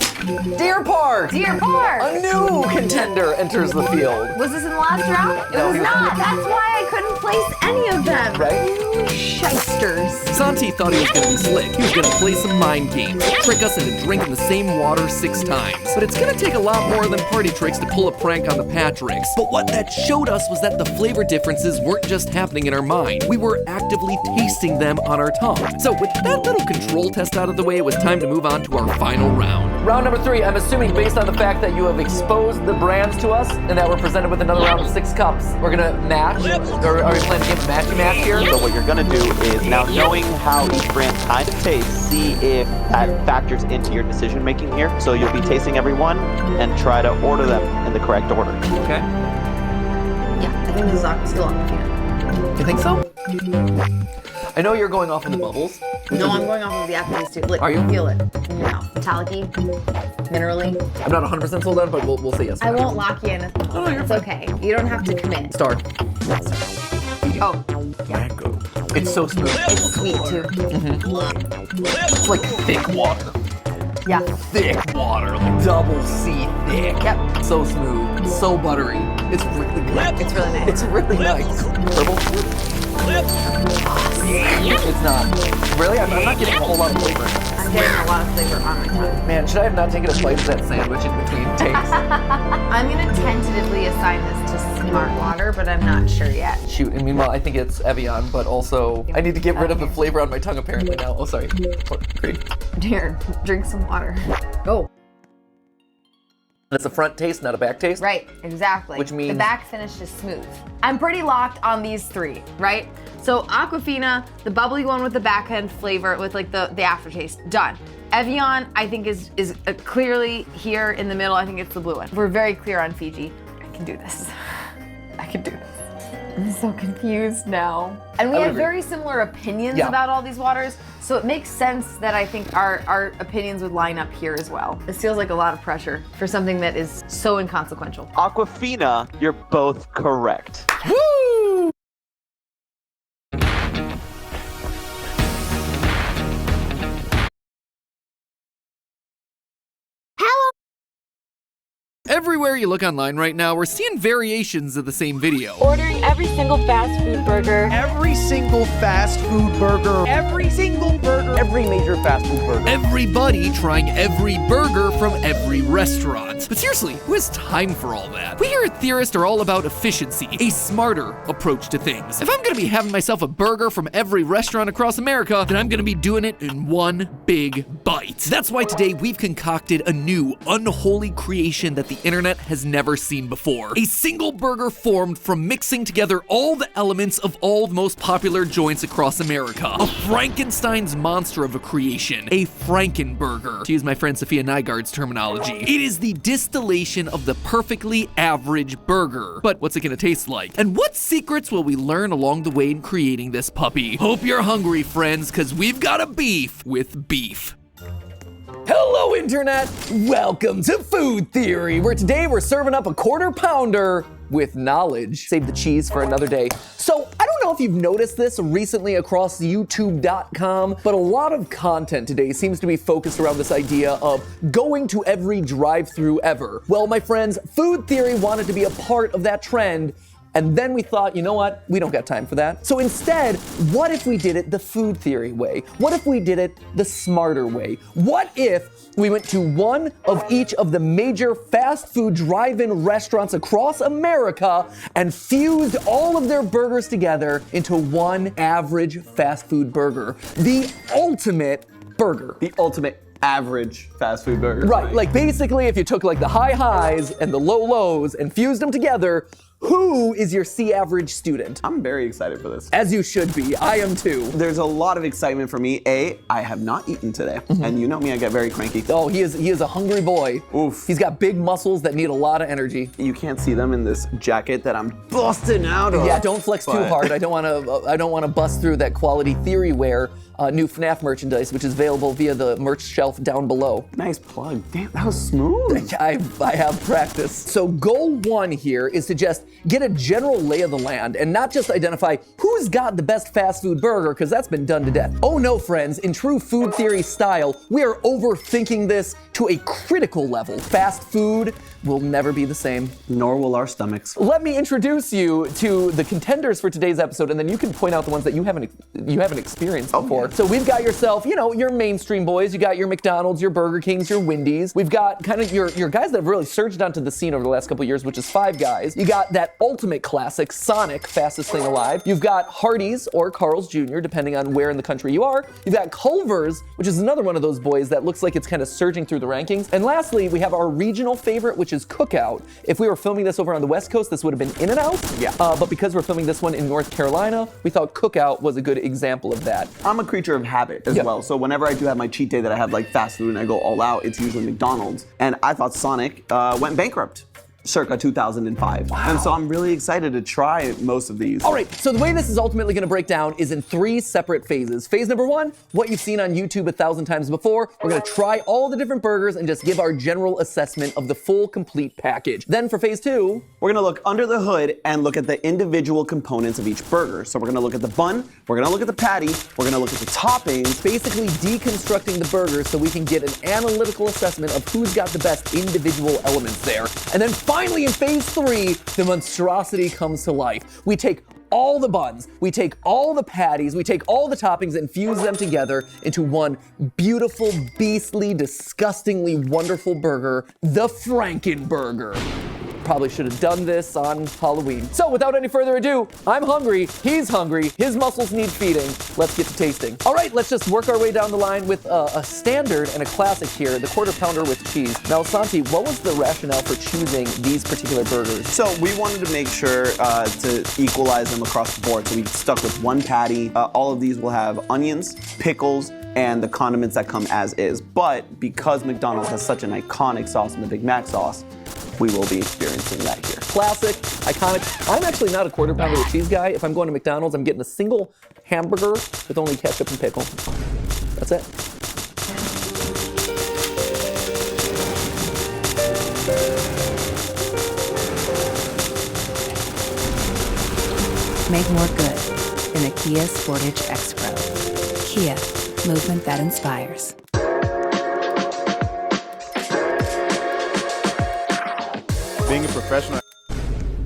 Speaker 9: Deer Park!
Speaker 4: Deer Park!
Speaker 9: A new contender enters the field.
Speaker 4: Was this in the last round? It was not. That's why I couldn't place any of them.
Speaker 9: Right?
Speaker 4: You shysters.
Speaker 3: Santi thought he was gonna be slick. He was gonna play some mind games, trick us into drinking the same water 6 times. But it's gonna take a lot more than party tricks to pull a prank on the Patricks. But what that showed us was that the flavor differences weren't just happening in our mind. We were actively tasting them on our tongue. So with that little control test out of the way, it was time to move on to our final round.
Speaker 9: Round number 3, I'm assuming based on the fact that you have exposed the brands to us and that we're presented with another round of 6 cups, we're gonna match, or are we planning to give a match here?
Speaker 11: So what you're gonna do is, now knowing how each brand kind of tastes, see if that factors into your decision making here. So you'll be tasting every one and try to order them in the correct order.
Speaker 9: Okay.
Speaker 4: Yeah, I think this is still Aquafina.
Speaker 9: You think so? I know you're going off in the bubbles.
Speaker 4: No, I'm going off of the aftertaste too. Like,
Speaker 9: Are you?
Speaker 4: Feel it in your mouth. Metallic-y, minerally.
Speaker 9: I'm not 100% sold on it, but we'll say yes.
Speaker 4: I won't lock you in. It's okay. You don't have to commit.
Speaker 9: Start.
Speaker 4: Oh,
Speaker 9: Mango. It's so smooth.
Speaker 4: it's sweet too.
Speaker 9: It's like thick water.
Speaker 4: Yeah.
Speaker 9: Thick water, like double C thick.
Speaker 4: Yep.
Speaker 9: So smooth, so buttery. It's really good.
Speaker 4: It's really nice.
Speaker 9: It's really nice. Purple? It's not. Really? I'm not getting a whole lot of flavor.
Speaker 4: I'm getting a lot of flavor on my tongue.
Speaker 9: Man, should I have not taken a bite of that sandwich in between takes?
Speaker 4: I'm gonna tentatively assign this to Smart Water, but I'm not sure yet.
Speaker 9: Shoot, and meanwhile, I think it's Evian, but also I need to get rid of the flavor on my tongue apparently now. Oh, sorry. Great.
Speaker 4: Here, drink some water. Oh.
Speaker 9: It's a front taste, not a back taste?
Speaker 4: Right, exactly.
Speaker 9: Which means
Speaker 4: the back finish is smooth. I'm pretty locked on these 3, right? So Aquafina, the bubbly one with the backhand flavor with like the aftertaste, done. Evian, I think is clearly here in the middle. I think it's the blue one. We're very clear on Fiji. I can do this. I can do this. I'm so confused now. And we have very similar opinions about all these waters, so it makes sense that I think our opinions would line up here as well. This feels like a lot of pressure for something that is so inconsequential.
Speaker 11: Aquafina, you're both correct.
Speaker 9: Woo! Everywhere you look online right now, we're seeing variations of the same video.
Speaker 15: Ordering every single fast food burger.
Speaker 12: Every single fast food burger. Every single burger.
Speaker 9: Every major fast food burger. Everybody trying every burger from every restaurant. But seriously, who has time for all that? We here at Theorist are all about efficiency, a smarter approach to things. If I'm gonna be having myself a burger from every restaurant across America, then I'm gonna be doing it in one big bite. That's why today we've concocted a new, unholy creation that the internet has never seen before. A single burger formed from mixing together all the elements of all the most popular joints across America. A Frankenstein's monster of a creation. A Frankenburger, to use my friend Sophia Nygaard's terminology. It is the distillation of the perfectly average burger. But what's it gonna taste like? And what secrets will we learn along the way in creating this puppy? Hope you're hungry, friends, because we've got a beef with beef. Hello, Internet! Welcome to Food Theory, where today we're serving up a quarter pounder with knowledge. Save the cheese for another day. So, I don't know if you've noticed this recently across YouTube.com, but a lot of content today seems to be focused around this idea of going to every drive-thru ever. Well, my friends, Food Theory wanted to be a part of that trend, and then we thought, you know what? We don't got time for that. So instead, what if we did it the Food Theory way? What if we did it the smarter way? What if we went to one of each of the major fast food drive-in restaurants across America and fused all of their burgers together into one average fast food burger? The ultimate burger.
Speaker 12: The ultimate average fast food burger.
Speaker 9: Right, like basically if you took like the high highs and the low lows and fused them together, who is your C-average student?
Speaker 12: I'm very excited for this.
Speaker 9: As you should be. I am too.
Speaker 12: There's a lot of excitement for me. I have not eaten today. And you know me, I get very cranky.
Speaker 9: Oh, he is a hungry boy. Oof. He's got big muscles that need a lot of energy.
Speaker 12: You can't see them in this jacket that I'm busting out of.
Speaker 9: Yeah, don't flex too hard. I don't want to bust through that Quality Theory wear. New FNAF merchandise, which is available via the merch shelf down below.
Speaker 12: Nice plug. Damn, that was smooth.
Speaker 9: I have practice. So goal 1 here is to just get a general lay of the land and not just identify who's got the best fast food burger, because that's been done to death. Oh no, friends, in true Food Theory style, we are overthinking this to a critical level. Fast food will never be the same.
Speaker 12: Nor will our stomachs.
Speaker 9: Let me introduce you to the contenders for today's episode, and then you can point out the ones that you haven't experienced before. So we've got yourself, your mainstream boys. You got your McDonald's, your Burger Kings, your Wendy's. We've got kind of your guys that have really surged onto the scene over the last couple of years, which is Five Guys. You got
Speaker 3: that ultimate classic, Sonic, fastest thing alive. You've got Hardee's or Carl's Jr., depending on where in the country you are. You've got Culver's, which is another one of those boys that looks like it's kind of surging through the rankings. And lastly, we have our regional favorite, which is Cookout. If we were filming this over on the West Coast, this would have been In-N-Out.
Speaker 12: Yeah.
Speaker 3: But because we're filming this one in North Carolina, we thought Cookout was a good example of that.
Speaker 12: I'm a creature of habit as well. So whenever I do have my cheat day that I have like fast food and I go all out, it's usually McDonald's. And I thought Sonic went bankrupt circa 2005.
Speaker 3: Wow.
Speaker 12: And so I'm really excited to try most of these.
Speaker 3: All right, so the way this is ultimately gonna break down is in 3 separate phases. Phase number 1, what you've seen on YouTube 1,000 times before. We're gonna try all the different burgers and just give our general assessment of the full, complete package. Then for phase 2,
Speaker 12: we're gonna look under the hood and look at the individual components of each burger. So we're gonna look at the bun, we're gonna look at the patty, we're gonna look at the toppings.
Speaker 3: Basically deconstructing the burger so we can get an analytical assessment of who's got the best individual elements there. And then finally in phase 3, the monstrosity comes to life. We take all the buns, we take all the patties, we take all the toppings and fuse them together into one beautiful, beastly, disgustingly wonderful burger, the Frankenburger. Probably should have done this on Halloween. So without any further ado, I'm hungry, he's hungry, his muscles need feeding. Let's get to tasting. All right, let's just work our way down the line with a standard and a classic here, the quarter pounder with cheese. Now, Santi, what was the rationale for choosing these particular burgers?
Speaker 12: So we wanted to make sure to equalize them across the board. So we stuck with one patty. All of these will have onions, pickles, and the condiments that come as is. But because McDonald's has such an iconic sauce in the Big Mac sauce, we will be experiencing that here.
Speaker 3: Classic, iconic. I'm actually not a quarter pounder with cheese guy. If I'm going to McDonald's, I'm getting a single hamburger with only ketchup and pickle. That's it.
Speaker 16: Make more good in the Kia Sportage X-Pro. Kia, movement that inspires.
Speaker 13: Being a professional.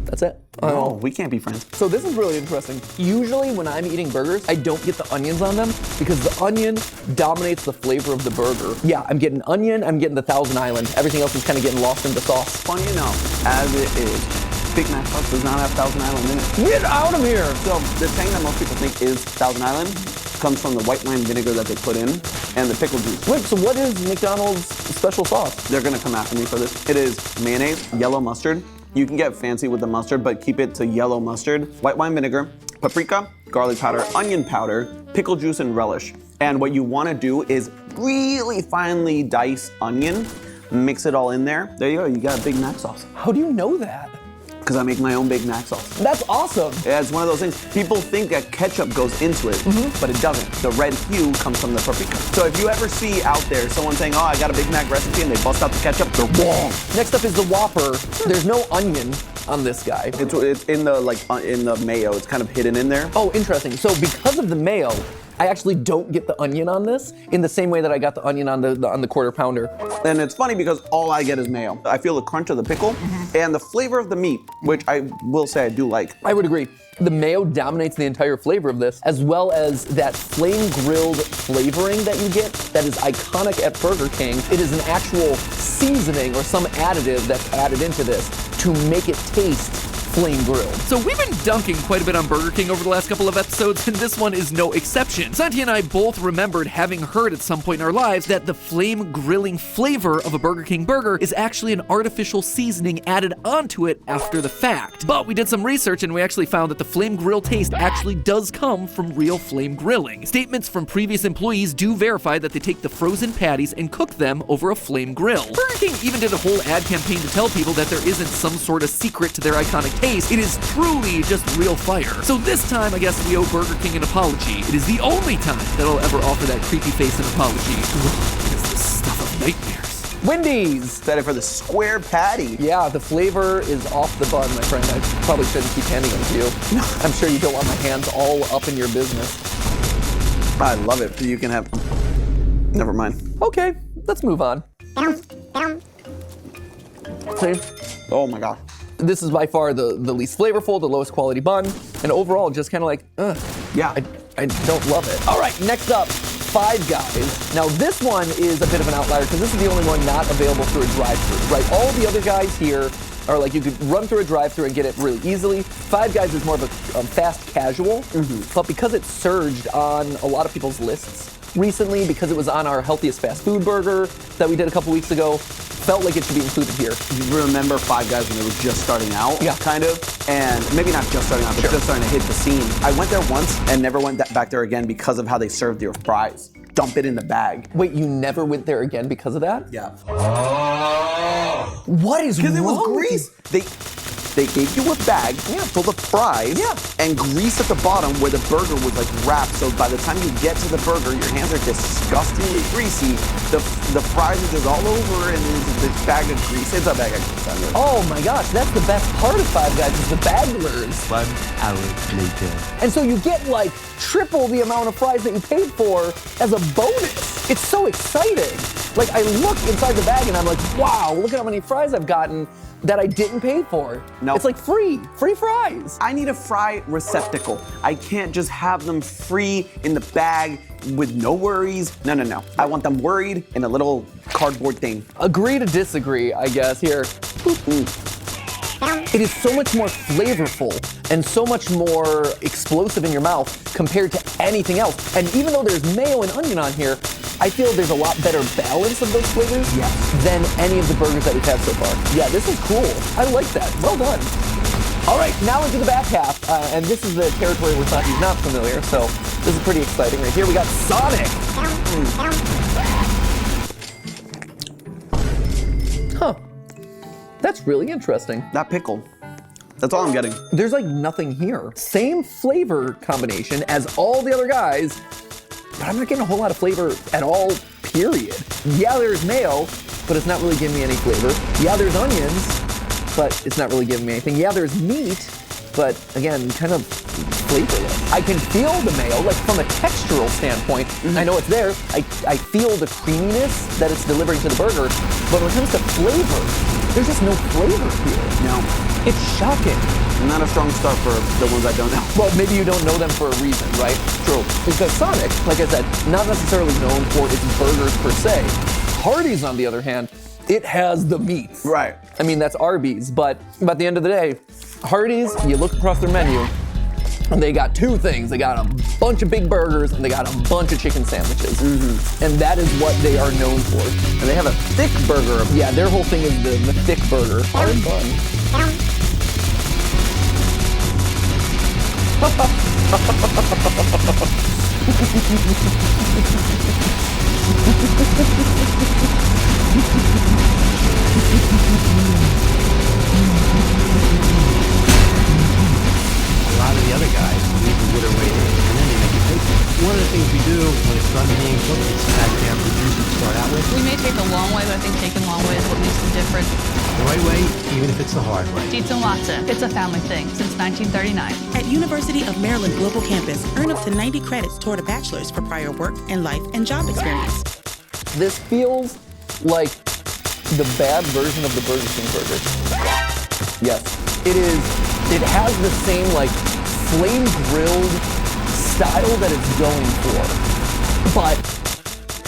Speaker 3: That's it.
Speaker 12: Oh, we can't be friends.
Speaker 3: So this is really interesting. Usually when I'm eating burgers, I don't get the onions on them because the onion dominates the flavor of the burger. Yeah, I'm getting onion, I'm getting the Thousand Island. Everything else is kind of getting lost in the sauce.
Speaker 12: Funny enough, as it is, Big Mac sauce does not have Thousand Island in it.
Speaker 3: Get out of here!
Speaker 12: So the thing that most people think is Thousand Island comes from the white wine vinegar that they put in and the pickle juice.
Speaker 3: Wait, so what is McDonald's special sauce?
Speaker 12: They're gonna come after me for this. It is mayonnaise, yellow mustard. You can get fancy with the mustard, but keep it to yellow mustard, white wine vinegar, paprika, garlic powder, onion powder, pickle juice, and relish. And what you wanna do is really finely dice onion, mix it all in there. There you go, you got a Big Mac sauce.
Speaker 3: How do you know that?
Speaker 12: Because I make my own Big Mac sauce.
Speaker 3: That's awesome.
Speaker 12: Yeah, it's one of those things. People think that ketchup goes into it, but it doesn't. The red hue comes from the paprika. So if you ever see out there someone saying, oh, I got a Big Mac recipe, and they bust out the ketchup, they're wrong.
Speaker 3: Next up is the Whopper. There's no onion on this guy.
Speaker 12: It's in the in the mayo. It's kind of hidden in there.
Speaker 3: Oh, interesting. So because of the mayo, I actually don't get the onion on this in the same way that I got the onion on the quarter pounder.
Speaker 12: And it's funny because all I get is mayo. I feel the crunch of the pickle and the flavor of the meat, which I will say I do like.
Speaker 3: I would agree. The mayo dominates the entire flavor of this, as well as that flame grilled flavoring that you get that is iconic at Burger King. It is an actual seasoning or some additive that's added into this to make it taste flame grilled. So we've been dunking quite a bit on Burger King over the last couple of episodes, and this one is no exception. Santi and I both remembered having heard at some point in our lives that the flame grilling flavor of a Burger King burger is actually an artificial seasoning added onto it after the fact. But we did some research and we actually found that the flame grill taste actually does come from real flame grilling. Statements from previous employees do verify that they take the frozen patties and cook them over a flame grill. Burger King even did a whole ad campaign to tell people that there isn't some sort of secret to their iconic taste. It is truly just real fire. So this time, I guess we owe Burger King an apology. It is the only time that I'll ever offer that creepy face an apology. It's the stuff of nightmares. Wendy's!
Speaker 12: Excited for the square patty.
Speaker 3: Yeah, the flavor is off the bun, my friend. I probably shouldn't keep handing them to you. I'm sure you don't want my hands all up in your business.
Speaker 12: I love it. You can have... Never mind.
Speaker 3: Okay, let's move on. See?
Speaker 12: Oh my God.
Speaker 3: This is by far the least flavorful, the lowest quality bun, and overall just kind of like,
Speaker 12: yeah,
Speaker 3: I don't love it. All right, next up, Five Guys. Now this one is a bit of an outlier because this is the only one not available through a drive-thru, right? All the other guys here
Speaker 17: or like you could run through a drive-thru and get it really easily. Five Guys is more of a fast casual, but because it surged on a lot of people's lists recently, because it was on our healthiest fast food burger that we did a couple weeks ago, felt like it should be included here.
Speaker 12: You remember Five Guys when they were just starting out?
Speaker 17: Yeah.
Speaker 12: Kind of. And maybe not just starting out, but just starting to hit the scene. I went there once and never went back there again because of how they served their fries. Dump it in the bag.
Speaker 17: Wait, you never went there again because of that?
Speaker 12: Yeah.
Speaker 17: What is wrong?
Speaker 12: Because it was grease. They gave you a bag full of fries and grease at the bottom where the burger was like wrapped. So by the time you get to the burger, your hands are disgustingly greasy. The fries are just all over and there's this bag of grease. It's a bag of grease.
Speaker 17: Oh my gosh, that's the best part of Five Guys is the baglers.
Speaker 6: 1 hour later.
Speaker 17: And so you get like triple the amount of fries that you paid for as a bonus. It's so exciting. Like I look inside the bag and I'm like, wow, look at how many fries I've gotten that I didn't pay for.
Speaker 12: No.
Speaker 17: It's like free fries.
Speaker 12: I need a fry receptacle. I can't just have them free in the bag with no worries. No. I want them worried in a little cardboard thing.
Speaker 17: Agree to disagree, I guess, here. It is so much more flavorful and so much more explosive in your mouth compared to anything else. And even though there's mayo and onion on here, I feel there's a lot better balance of those flavors than any of the burgers that we've had so far. Yeah, this is cool. I like that. Well done. All right, now into the back half. And this is the territory where Santi's not familiar, so this is pretty exciting. Right here we got Sonic. Huh. That's really interesting.
Speaker 12: That pickle. That's all I'm getting.
Speaker 17: There's like nothing here. Same flavor combination as all the other guys, but I'm not getting a whole lot of flavor at all, period. Yeah, there's mayo, but it's not really giving me any flavor. Yeah, there's onions, but it's not really giving me anything. Yeah, there's meat, but again, kind of flavorless. I can feel the mayo, like from a textural standpoint. I know it's there. I feel the creaminess that it's delivering to the burger, but when it comes to flavor, there's just no flavor here.
Speaker 12: No.
Speaker 17: It's shocking.
Speaker 12: Not a strong start for the ones I don't know.
Speaker 17: Well, maybe you don't know them for a reason, right?
Speaker 12: True.
Speaker 17: Because Sonic, like I said, not necessarily known for its burgers per se. Hardee's, on the other hand, it has the meats.
Speaker 12: Right.
Speaker 17: I mean, that's Arby's, but at the end of the day, Hardee's, you look across their menu, and they got two things. They got a bunch of big burgers, and they got a bunch of chicken sandwiches. And that is what they are known for.
Speaker 12: And they have a thick burger.
Speaker 17: Yeah, their whole thing is the thick burger. Hard bun.
Speaker 18: A lot of the other guys leave the wood away and then they make you pay for it. One of the things we do when it's done being cooked is pack down the juice to start out with.
Speaker 19: We may take a long way, but I think taking long way is what makes them different.
Speaker 18: The right way, even if it's the hard way.
Speaker 19: Dietz and Latze, it's a family thing since 1939.
Speaker 20: At University of Maryland Global Campus, earn up to 90 credits toward a bachelor's for prior work and life and job experience.
Speaker 17: This feels like the bad version of the Burger King burger. Yes, it is. It has the same like flame grilled style that it's going for, but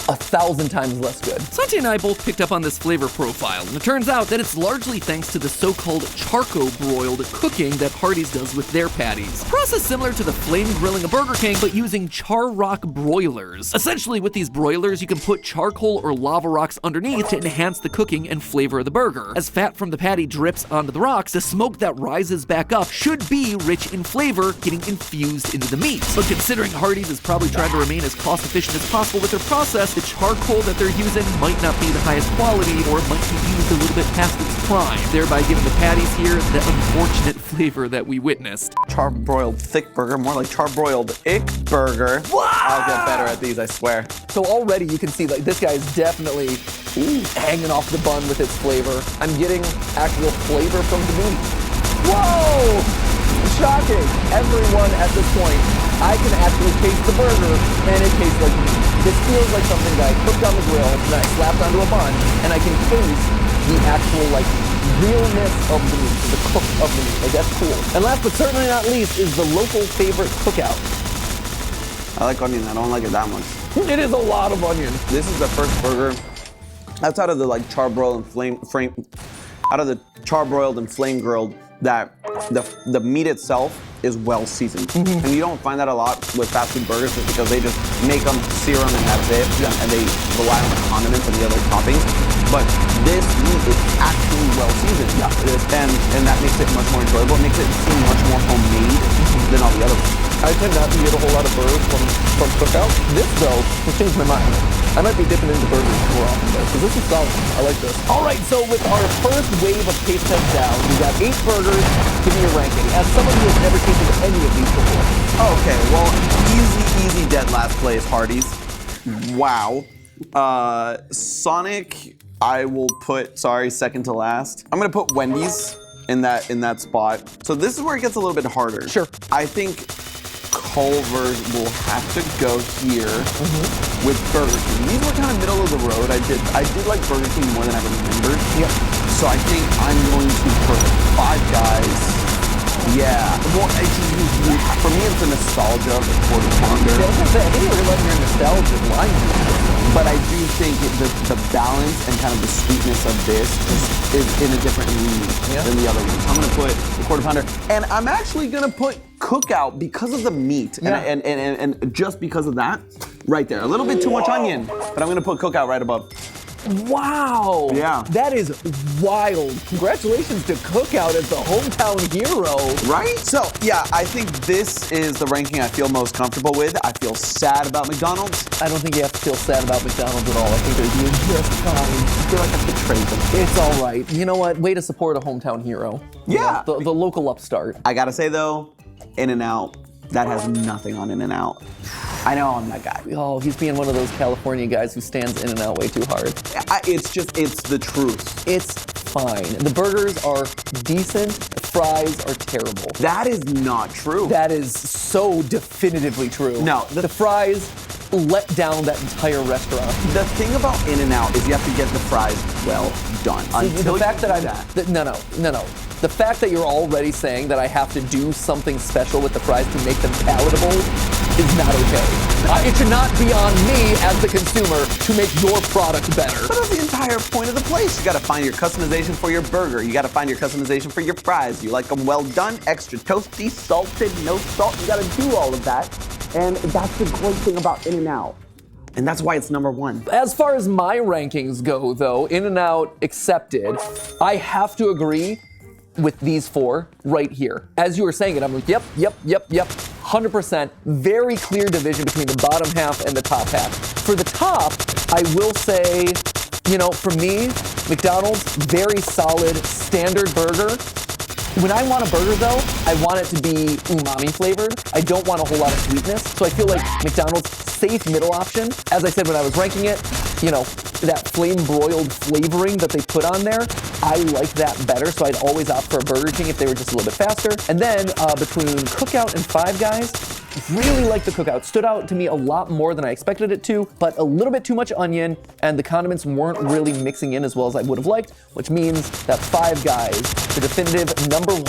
Speaker 17: 1,000 times less good.
Speaker 3: Santi and I both picked up on this flavor profile, and it turns out that it's largely thanks to the so-called charcoal-broiled cooking that Hardee's does with their patties. A process similar to the flame grilling of Burger King, but using char rock broilers. Essentially, with these broilers, you can put charcoal or lava rocks underneath to enhance the cooking and flavor of the burger. As fat from the patty drips onto the rocks, the smoke that rises back up should be rich in flavor, getting infused into the meat. But considering Hardee's is probably trying to remain as cost-efficient as possible with their process, the charcoal that they're using might not be the highest quality or might be used a little bit past its prime, thereby giving the patties here the unfortunate flavor that we witnessed.
Speaker 12: Charbroiled thick burger, more like charbroiled ick burger. I'll get better at these, I swear.
Speaker 17: So already you can see like this guy is definitely hanging off the bun with its flavor. I'm getting actual flavor from the meat. Whoa! Shocking! Everyone at this point, I can actually taste the burger and it tastes like meat. This feels like something that I cooked on the grill, that I slapped onto a bun, and I can taste the actual like realness of the meat, the cook of the meat. Like that's cool. And last but certainly not least is the local favorite cookout.
Speaker 12: I like onion, I don't like it that much.
Speaker 17: It is a lot of onion.
Speaker 12: This is the first burger outside of the like charbroil and out of the charbroiled and flame grilled that the meat itself is well seasoned. And you don't find that a lot with fast food burgers just because they just make them, sear them, and that's it. And they rely on the condiments and the other toppings. But this meat is actually well seasoned. And that makes it much more enjoyable. It makes it seem much more homemade than all the other ones.
Speaker 17: I tend not to get a whole lot of burgers from Cookout. This, though, has changed my mind. I might be dipping into burgers more often, though, because this is solid. I like this. All right, so with our first wave of taste tests down, we got 8 burgers. Give me your ranking. As someone who has never tasted any of these before.
Speaker 12: Okay, well, easy dead last place, Hardee's. Wow. Sonic, I will put, second to last. I'm gonna put Wendy's in that spot. So this is where it gets a little bit harder. Sure. I think Culver's will have to go here with Burger King. These were kind of middle of the road. I did like Burger King more than I remembered. Yep. So I think I'm going to put Five Guys. Yeah. Well, for me, it's a nostalgia of the Quarter Pounder.
Speaker 17: I think you're letting your nostalgia line you.
Speaker 12: But I do think the balance and kind of the sweetness of this is in a different league than the other ones. I'm gonna put the Quarter Pounder, and I'm actually gonna put Cookout because of the meat, and just because of that, right there. A little bit too much onion, but I'm gonna put Cookout right above.
Speaker 17: Wow.
Speaker 12: Yeah.
Speaker 17: That is wild. Congratulations to Cookout as the hometown hero.
Speaker 12: Right? So, yeah, I think this is the ranking I feel most comfortable with. I feel sad about McDonald's.
Speaker 17: I don't think you have to feel sad about McDonald's at all. I think they're doing just fine.
Speaker 12: I feel like I betrayed them.
Speaker 17: It's all right. You know what? Way to support a hometown hero.
Speaker 12: Yeah.
Speaker 17: You know, the local upstart.
Speaker 12: I gotta say, though, In-N-Out, that has nothing on In-N-Out. I know I'm that guy.
Speaker 17: Oh, he's being one of those California guys who stands In-N-Out way too hard.
Speaker 12: It's the truth.
Speaker 17: It's fine. The burgers are decent, the fries are terrible.
Speaker 12: That is not true.
Speaker 17: That is so definitively true.
Speaker 12: No.
Speaker 17: The fries let down that entire restaurant.
Speaker 12: The thing about In-N-Out is you have to get the fries well done.
Speaker 17: The fact that No. The fact that you're already saying that I have to do something special with the fries to make them palatable is not okay. It should not be on me as the consumer to make your product better.
Speaker 12: But that's the entire point of the place. You gotta find your customization for your burger. You gotta find your customization for your fries. You like them well done, extra toasty, salted, no salt. You gotta do all of that. And that's the great thing about In-N-Out. And that's why it's number 1.
Speaker 17: As far as my rankings go, though, In-N-Out accepted, I have to agree with these 4 right here. As you were saying it, I'm like, yep. 100%. Very clear division between the bottom half and the top half. For the top, I will say, for me, McDonald's, very solid, standard burger. When I want a burger, though, I want it to be umami flavored. I don't want a whole lot of sweetness. So I feel like McDonald's safe middle option. As I said when I was ranking it, that flame broiled flavoring that they put on there, I like that better. So I'd always opt for a Burger King if they were just a little bit faster. And then between Cookout and Five Guys, really like the Cookout. Stood out to me a lot more than I expected it to, but a little bit too much onion, and the condiments weren't really mixing in as well as I would have liked, which means that Five Guys, the definitive number 1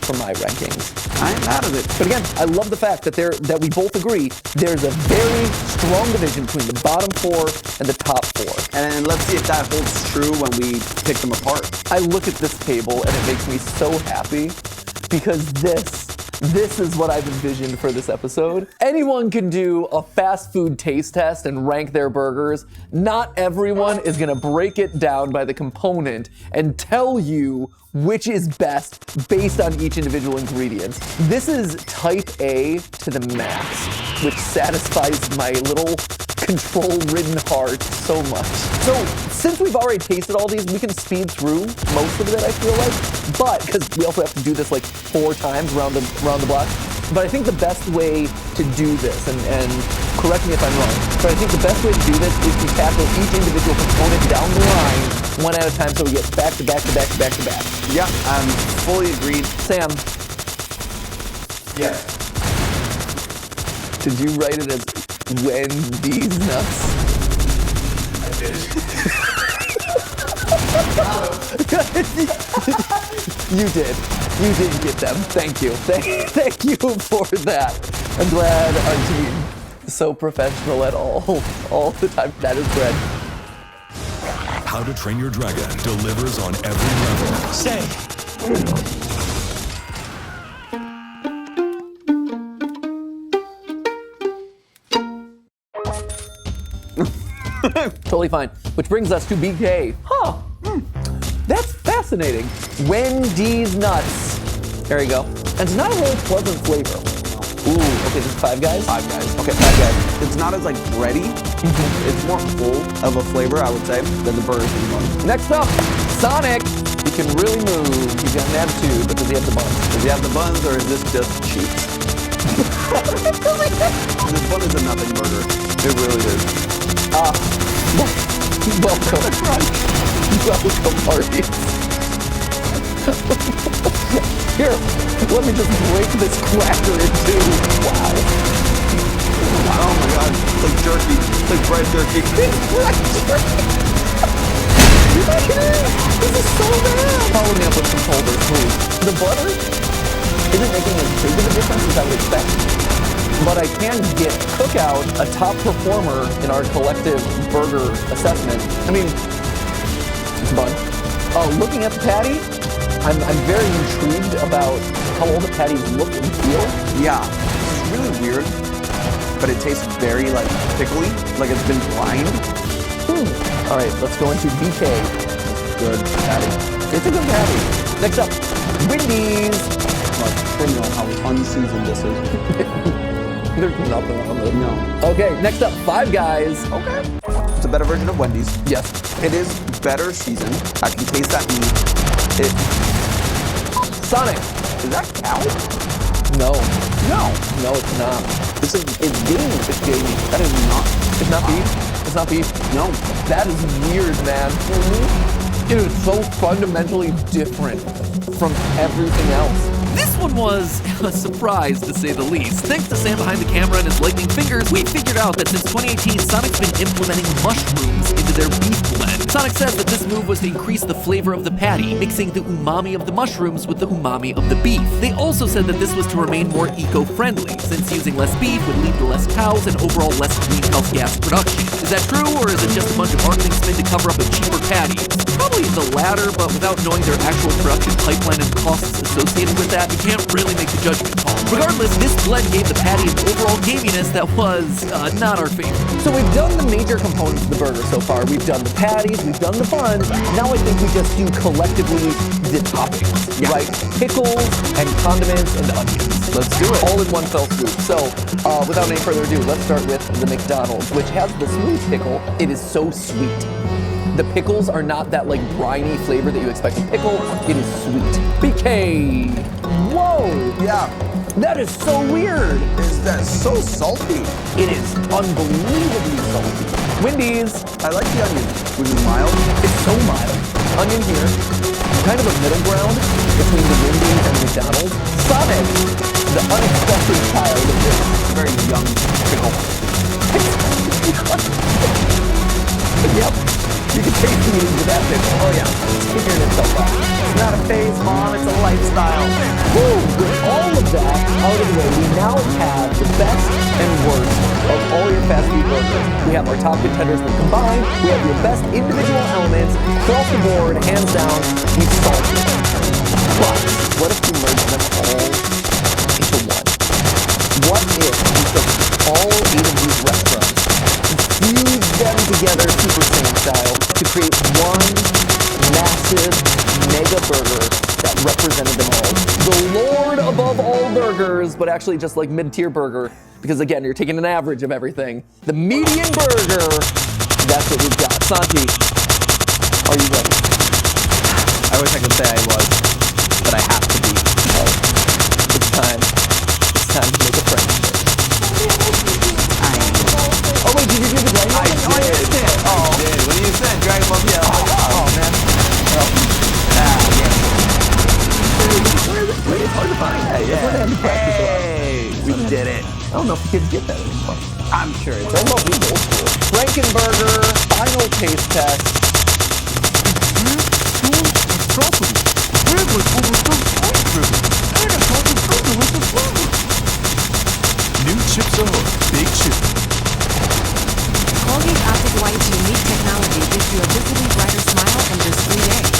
Speaker 17: for my rankings.
Speaker 12: I ain't mad at it.
Speaker 17: But again, I love the fact that we both agree there's a very strong division between the bottom 4 and the top 4.
Speaker 12: And let's see if that holds true when we pick them apart.
Speaker 17: I look at this table and it makes me so happy because this is what I've envisioned for this episode. Anyone can do a fast food taste test and rank their burgers. Not everyone is gonna break it down by the component and tell you which is best based on each individual ingredient. This is type A to the max, which satisfies my little control-ridden heart so much. So, since we've already tasted all these, we can speed through most of it, I feel like. But, because we also have to do this like 4 times around the block. But I think the best way to do this, and correct me if I'm wrong, but I think the best way to do this is to tackle each individual component down the line, one at a time, so we get back to back to back to back to back.
Speaker 12: Yeah, I'm fully agreed.
Speaker 17: Sam.
Speaker 12: Yeah.
Speaker 17: Did you write it as Wendy's nuts?
Speaker 12: I did.
Speaker 17: You did. You did get them. Thank you. Thank you for that. I'm glad our team is so professional at all the time. That is bread.
Speaker 21: How to Train Your Dragon delivers on every level.
Speaker 6: Say.
Speaker 17: Totally fine. Which brings us to BK. Huh. That's fascinating. Wendy's nuts. There you go. And it's not a really pleasant flavor. Ooh, okay, this is Five Guys?
Speaker 12: Five Guys. Okay, Five Guys. It's not as like bready. It's more full of a flavor, I would say, than the Burger King one.
Speaker 17: Next up, Sonic. He can really move. He's got an attitude, but does he have the buns?
Speaker 12: Does he have the buns, or is this just cheap? This bun is a nothing burger. It really is.
Speaker 17: Welcome. Welcome, parties. Here, let me just break this cracker in two. Wow.
Speaker 12: Oh my god, it's like jerky. It's like fried jerky.
Speaker 17: It's fried jerky. This is so bad. Follow me up with some folders, please. The butter isn't making as big of a difference as I would expect. But I can get Cookout a top performer in our collective burger assessment. I mean, it's fun. Looking at the patty, I'm very intrigued about how all the patties look and feel.
Speaker 12: Yeah, it's really weird, but it tastes very like pickly, like it's been brined.
Speaker 17: All right, let's go into BK. Good patty. It's a good patty. Next up, Wendy's.
Speaker 12: Depending on how unseasoned this is.
Speaker 17: There's nothing on this.
Speaker 12: No.
Speaker 17: Okay, next up, Five Guys.
Speaker 12: Okay. It's a better version of Wendy's.
Speaker 17: Yes.
Speaker 12: It is better seasoned. I can taste that meat.
Speaker 17: Sonic.
Speaker 12: Is that cow?
Speaker 17: No.
Speaker 12: No.
Speaker 17: No, it's not.
Speaker 12: It's gamey. It's gamey. That is not.
Speaker 17: It's not beef? It's not beef?
Speaker 12: No.
Speaker 17: That is weird, man. It is so fundamentally different from everything else.
Speaker 3: This one was a surprise, to say the least. Thanks to Sam behind the camera and his lightning fingers, we figured out that since 2018, Sonic's been implementing mushrooms into their beef blend. Sonic says that this move was to increase the flavor of the patty, mixing the umami of the mushrooms with the umami of the beef. They also said that this was to remain more eco-friendly, since using less beef would lead to less cows and overall less greenhouse gas production. Is that true, or is it just a bunch of marketing spin to cover up a cheaper patty? Probably the latter, but without knowing their actual production pipeline and costs associated with that, you can't really make the judgment call. Regardless, this blend gave the patty an overall gaminess that was not our favorite.
Speaker 17: So we've done the major components of the burger so far. We've done the patties, we've done the buns. Now I think we just do collectively the toppings, right? Pickles and condiments and onions.
Speaker 12: Let's do it.
Speaker 17: All in one fell swoop. So without any further ado, let's start with the McDonald's, which has the smooth pickle. It is so sweet. The pickles are not that like briny flavor that you expect a pickle. It is sweet. BK. Whoa.
Speaker 12: Yeah.
Speaker 17: That is so weird.
Speaker 12: Is that so salty?
Speaker 17: It is unbelievably salty. Wendy's.
Speaker 12: I like the onion, which is mild.
Speaker 17: It's so mild. Onion here. Kind of a middle ground between the Wendy's and the McDonald's. Sonic. The unexpected child of this
Speaker 12: very young pickle.
Speaker 17: Yep. You can taste the meaning of that pickle. Oh yeah, it's figuring itself out. It's not a phase, Mom, it's a lifestyle. Woo! With all of that out of the way, we now have the best and worst of all your fast food burgers. We have our top contenders when combined. We have your best individual elements across the board, hands down. We've solved it. But what if we merge them all into one? What if we took all 8 of these restaurants, fuse them together Super Saiyan style to create one massive mega burger that represented them all? The Lord above all burgers, but actually just like mid-tier burger, because again, you're taking an average of everything. The median burger, that's what we've got. Santi, are you ready?
Speaker 12: I wish I could say I was, but I have to be.
Speaker 17: It's time. It's time to make a friend. Oh wait, did you do the Dragon Ball?
Speaker 12: I did. Oh, did. What do you say? Dragon Ball? Yeah. Oh man.
Speaker 17: It's hard to find.
Speaker 12: Hey, we did it.
Speaker 17: I don't know if kids get that anymore.
Speaker 12: I'm sure it's
Speaker 17: I love these old school. Frankenburger, final taste test.
Speaker 21: New Chips Ahoy Big Chip.
Speaker 16: Colgate Optic White's unique technology gives you a visibly brighter smile in just 3 days.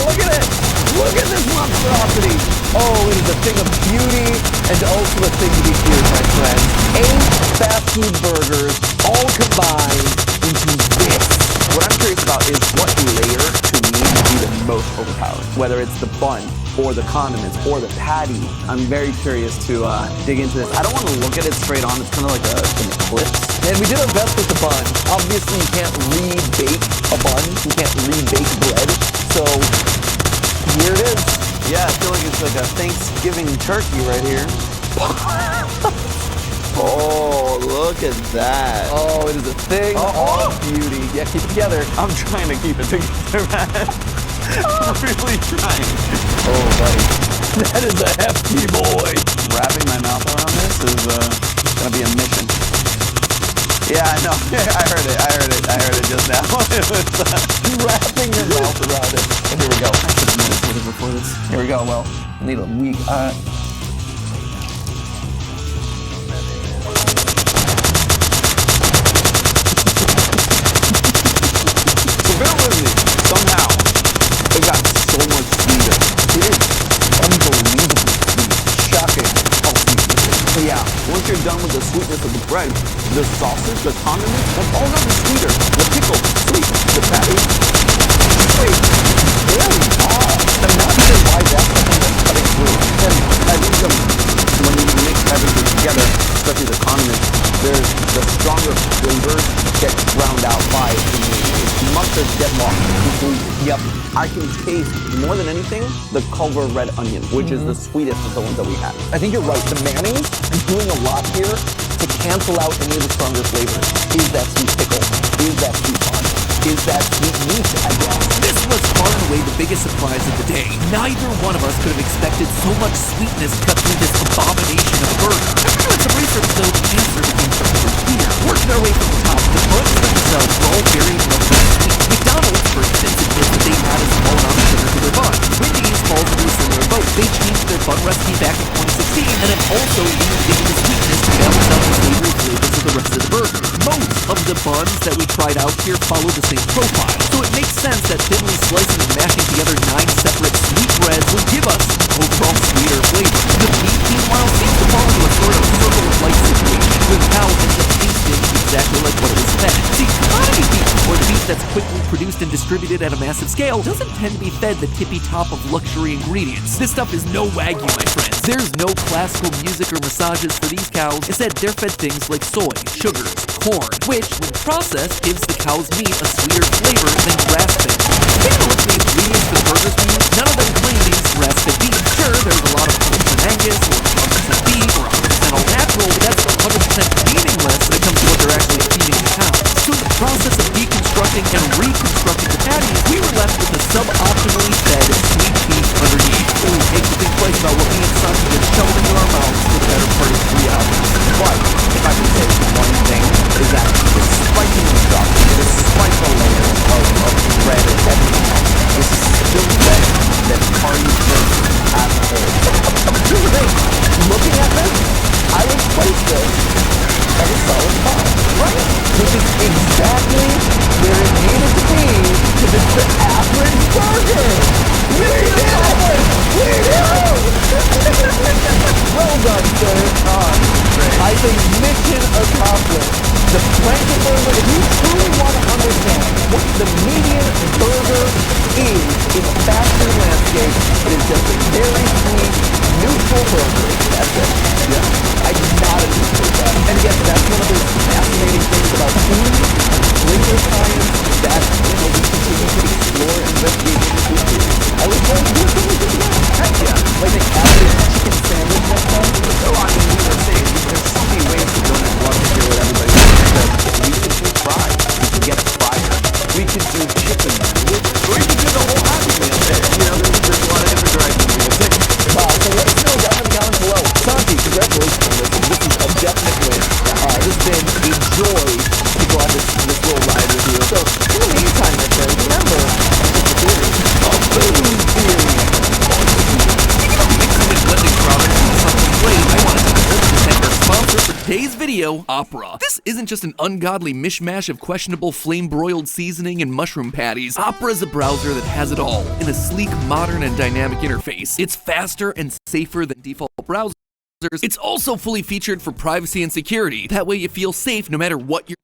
Speaker 17: Look at it! Look at this monstrosity! Oh, it is a thing of beauty and also a thing to be feared, my friends. 8 fast food burgers all combined into this.
Speaker 12: What I'm curious about is what layer to me would be the most overpowering. Whether it's the bun, or the condiments, or the patty. I'm very curious to dig into this. I don't want to look at it straight on. It's kind of like an eclipse.
Speaker 17: And we did our best with the bun. Obviously, you can't re-bake a bun. You can't re-bake bread. So, here it is.
Speaker 12: Yeah, I feel like it's like a Thanksgiving turkey right here. Oh, look at that.
Speaker 17: Oh, it is a thing of beauty. Yeah, keep it together.
Speaker 12: I'm trying to keep it together, man. I'm really trying.
Speaker 17: Oh, buddy. That is a hefty boy.
Speaker 12: Wrapping my mouth around this is gonna be a mission. Yeah, I know. I heard it just now. It was
Speaker 17: wrapping your mouth around it. And here we go.
Speaker 12: I should have meditated before this.
Speaker 17: Here we go. Well, I need a week.
Speaker 12: So bear with me. Somehow, it got so much sweeter.
Speaker 17: It is unbelievably sweet. Shocking how sweet it is.
Speaker 12: So yeah, once you're done with the sweetness of the bread, the sausage, the condiments, have all gotten sweeter. The pickle, sweet. The patty, sweet.
Speaker 17: Very odd. I'm not sure why that's the thing that's cutting through.
Speaker 12: And I think when you mix everything together, especially the condiments, there's the stronger flavors get drowned out by the mustard get lost completely.
Speaker 17: Yep.
Speaker 12: I can taste, more than anything, the Culver red onion, which is the sweetest of the ones that we have.
Speaker 17: I think you're right. The mayonnaise is doing a lot here to cancel out any of the stronger flavors. Is that sweet pickle? Is that sweet bun? Is that sweet meat, I guess?
Speaker 3: This was far and away the biggest surprise of the day. Neither one of us could have expected so much sweetness cut through this abomination of a burger. After doing some research, though, the answer became crystal clear. Working our way from the top, the buns themselves were all very lovely sweet. McDonald's, for instance, admits that they add a small amount of sugar to their bun. Wendy's falls into a similar boat. They changed their bun recipe back in 2016 and have also leaned into the sweetness to balance out the savory flavors of the rest of the burger. Most of the buns that we tried out here follow the same profile, so it makes sense that thinly slicing and mashing together 9 separate sweet breads will give us overall sweeter flavor. The meat, meanwhile, seems to fall into a sort of circle of life situation, with cow ends up tasting exactly like what it was fed. See, commodity beef, or the beef that's quickly produced and distributed at a massive scale, doesn't tend to be fed the tippy top of luxury ingredients. This stuff is no Wagyu, my friends. There's no classical music or massages for these cows. Instead, they're fed things like soy, sugars, corn, which, when processed, gives the cow's meat a sweeter flavor than grass-fed. Take a look at the ingredients for the burgers we use. None of them claim these grass-fed beef. Sure, there's a lot of 100% Angus, or 100% beef, or 100% all natural, but that's 100% meaningless when it comes to what they're actually feeding the cow. So in the process of deconstructing and reconstructing the patties, we were left with a suboptimally fed sweet beef underneath. Ooh, makes you think twice about what me and Santi have shoved into our mouths for the better part of 3 hours.
Speaker 12: But if I can say one thing, is that despite the stuff, despite the layers of bread and everything else, this is still better than party food as a whole.
Speaker 17: Here's the thing. Looking at this, I would place this as a solid 5, right? Which is exactly where it needed to be, because it's the average burger. We did it! We did it! Well done, sir. I think mission accomplished. The blanket burger, if you truly want to understand what the median burger is in the fast food landscape, it is just a very sweet, neutral burger. That's it. Yeah. I did not anticipate that. And again, that's one of those fascinating things about food, flavor science, that we continue to explore and investigate in the food series. I look forward to doing something like that. Heck yeah. Like an average chicken sandwich next time.
Speaker 12: Oh, I mean, we were saying, there's so many ways to go, and I'd love to hear what everybody thinks. We could do fries. We could get a fryer. We could do chicken. Or we could do the whole happy meal there. You know, there's a lot of different directions we could take.
Speaker 17: So let us know down in the comments below. Santi, congratulations on this. This is a definite win. This has been a joy to go on this little ride with you. So, in the meantime, my friends, remember, it's a theory. A food theory.
Speaker 3: Speaking of mixing and blending products into something great, I wanted to thank our sponsor for Today's video, Opera. This isn't just an ungodly mishmash of questionable flame-broiled seasoning and mushroom patties. Opera is a browser that has it all in a sleek, modern, and dynamic interface. It's faster and safer than default browsers. It's also fully featured for privacy and security. That way you feel safe no matter what you're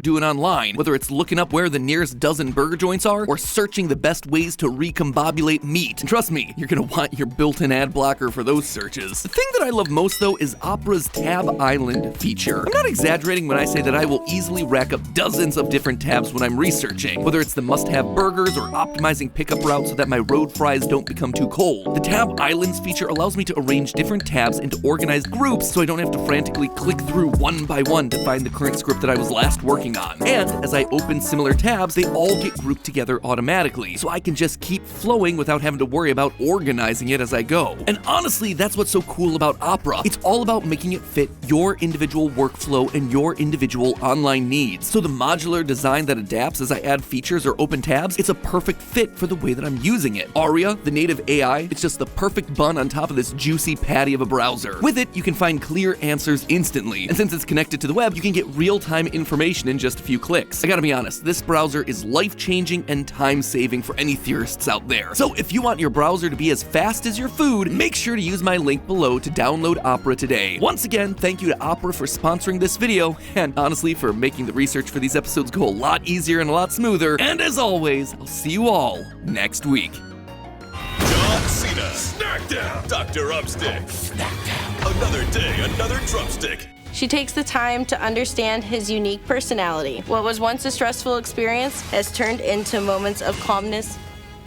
Speaker 3: doing online, whether it's looking up where the nearest dozen burger joints are or searching the best ways to recombobulate meat. And trust me, you're gonna want your built-in ad blocker for those searches. The thing that I love most though is Opera's Tab Island feature. I'm not exaggerating when I say that I will easily rack up dozens of different tabs when I'm researching, whether it's the must-have burgers or optimizing pickup routes so that my road fries don't become too cold. The Tab Islands feature allows me to arrange different tabs into organized groups so I don't have to frantically click through one by one to find the current script that I was last working on. And as I open similar tabs, they all get grouped together automatically, so I can just keep flowing without having to worry about organizing it as I go. And honestly, that's what's so cool about Opera. It's all about making it fit your individual workflow and your individual online needs. So the modular design that adapts as I add features or open tabs, it's a perfect fit for the way that I'm using it. Aria, the native AI, it's just the perfect bun on top of this juicy patty of a browser. With it, you can find clear answers instantly. And since it's connected to the web, you can get real-time information in just a few clicks. I gotta be honest, this browser is life-changing and time-saving for any theorists out there. So if you want your browser to be as fast as your food, make sure to use my link below to download Opera today. Once again, thank you to Opera for sponsoring this video, and honestly for making the research for these episodes go a lot easier and a lot smoother. And as always, I'll see you all next week.
Speaker 21: John Cena. Snackdown. Dr. Upstick. Snackdown. Another day, another drumstick.
Speaker 15: She takes the time to understand his unique personality. What was once a stressful experience has turned into moments of calmness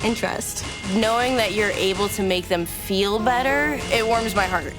Speaker 15: and trust. Knowing that you're able to make them feel better, it warms my heart.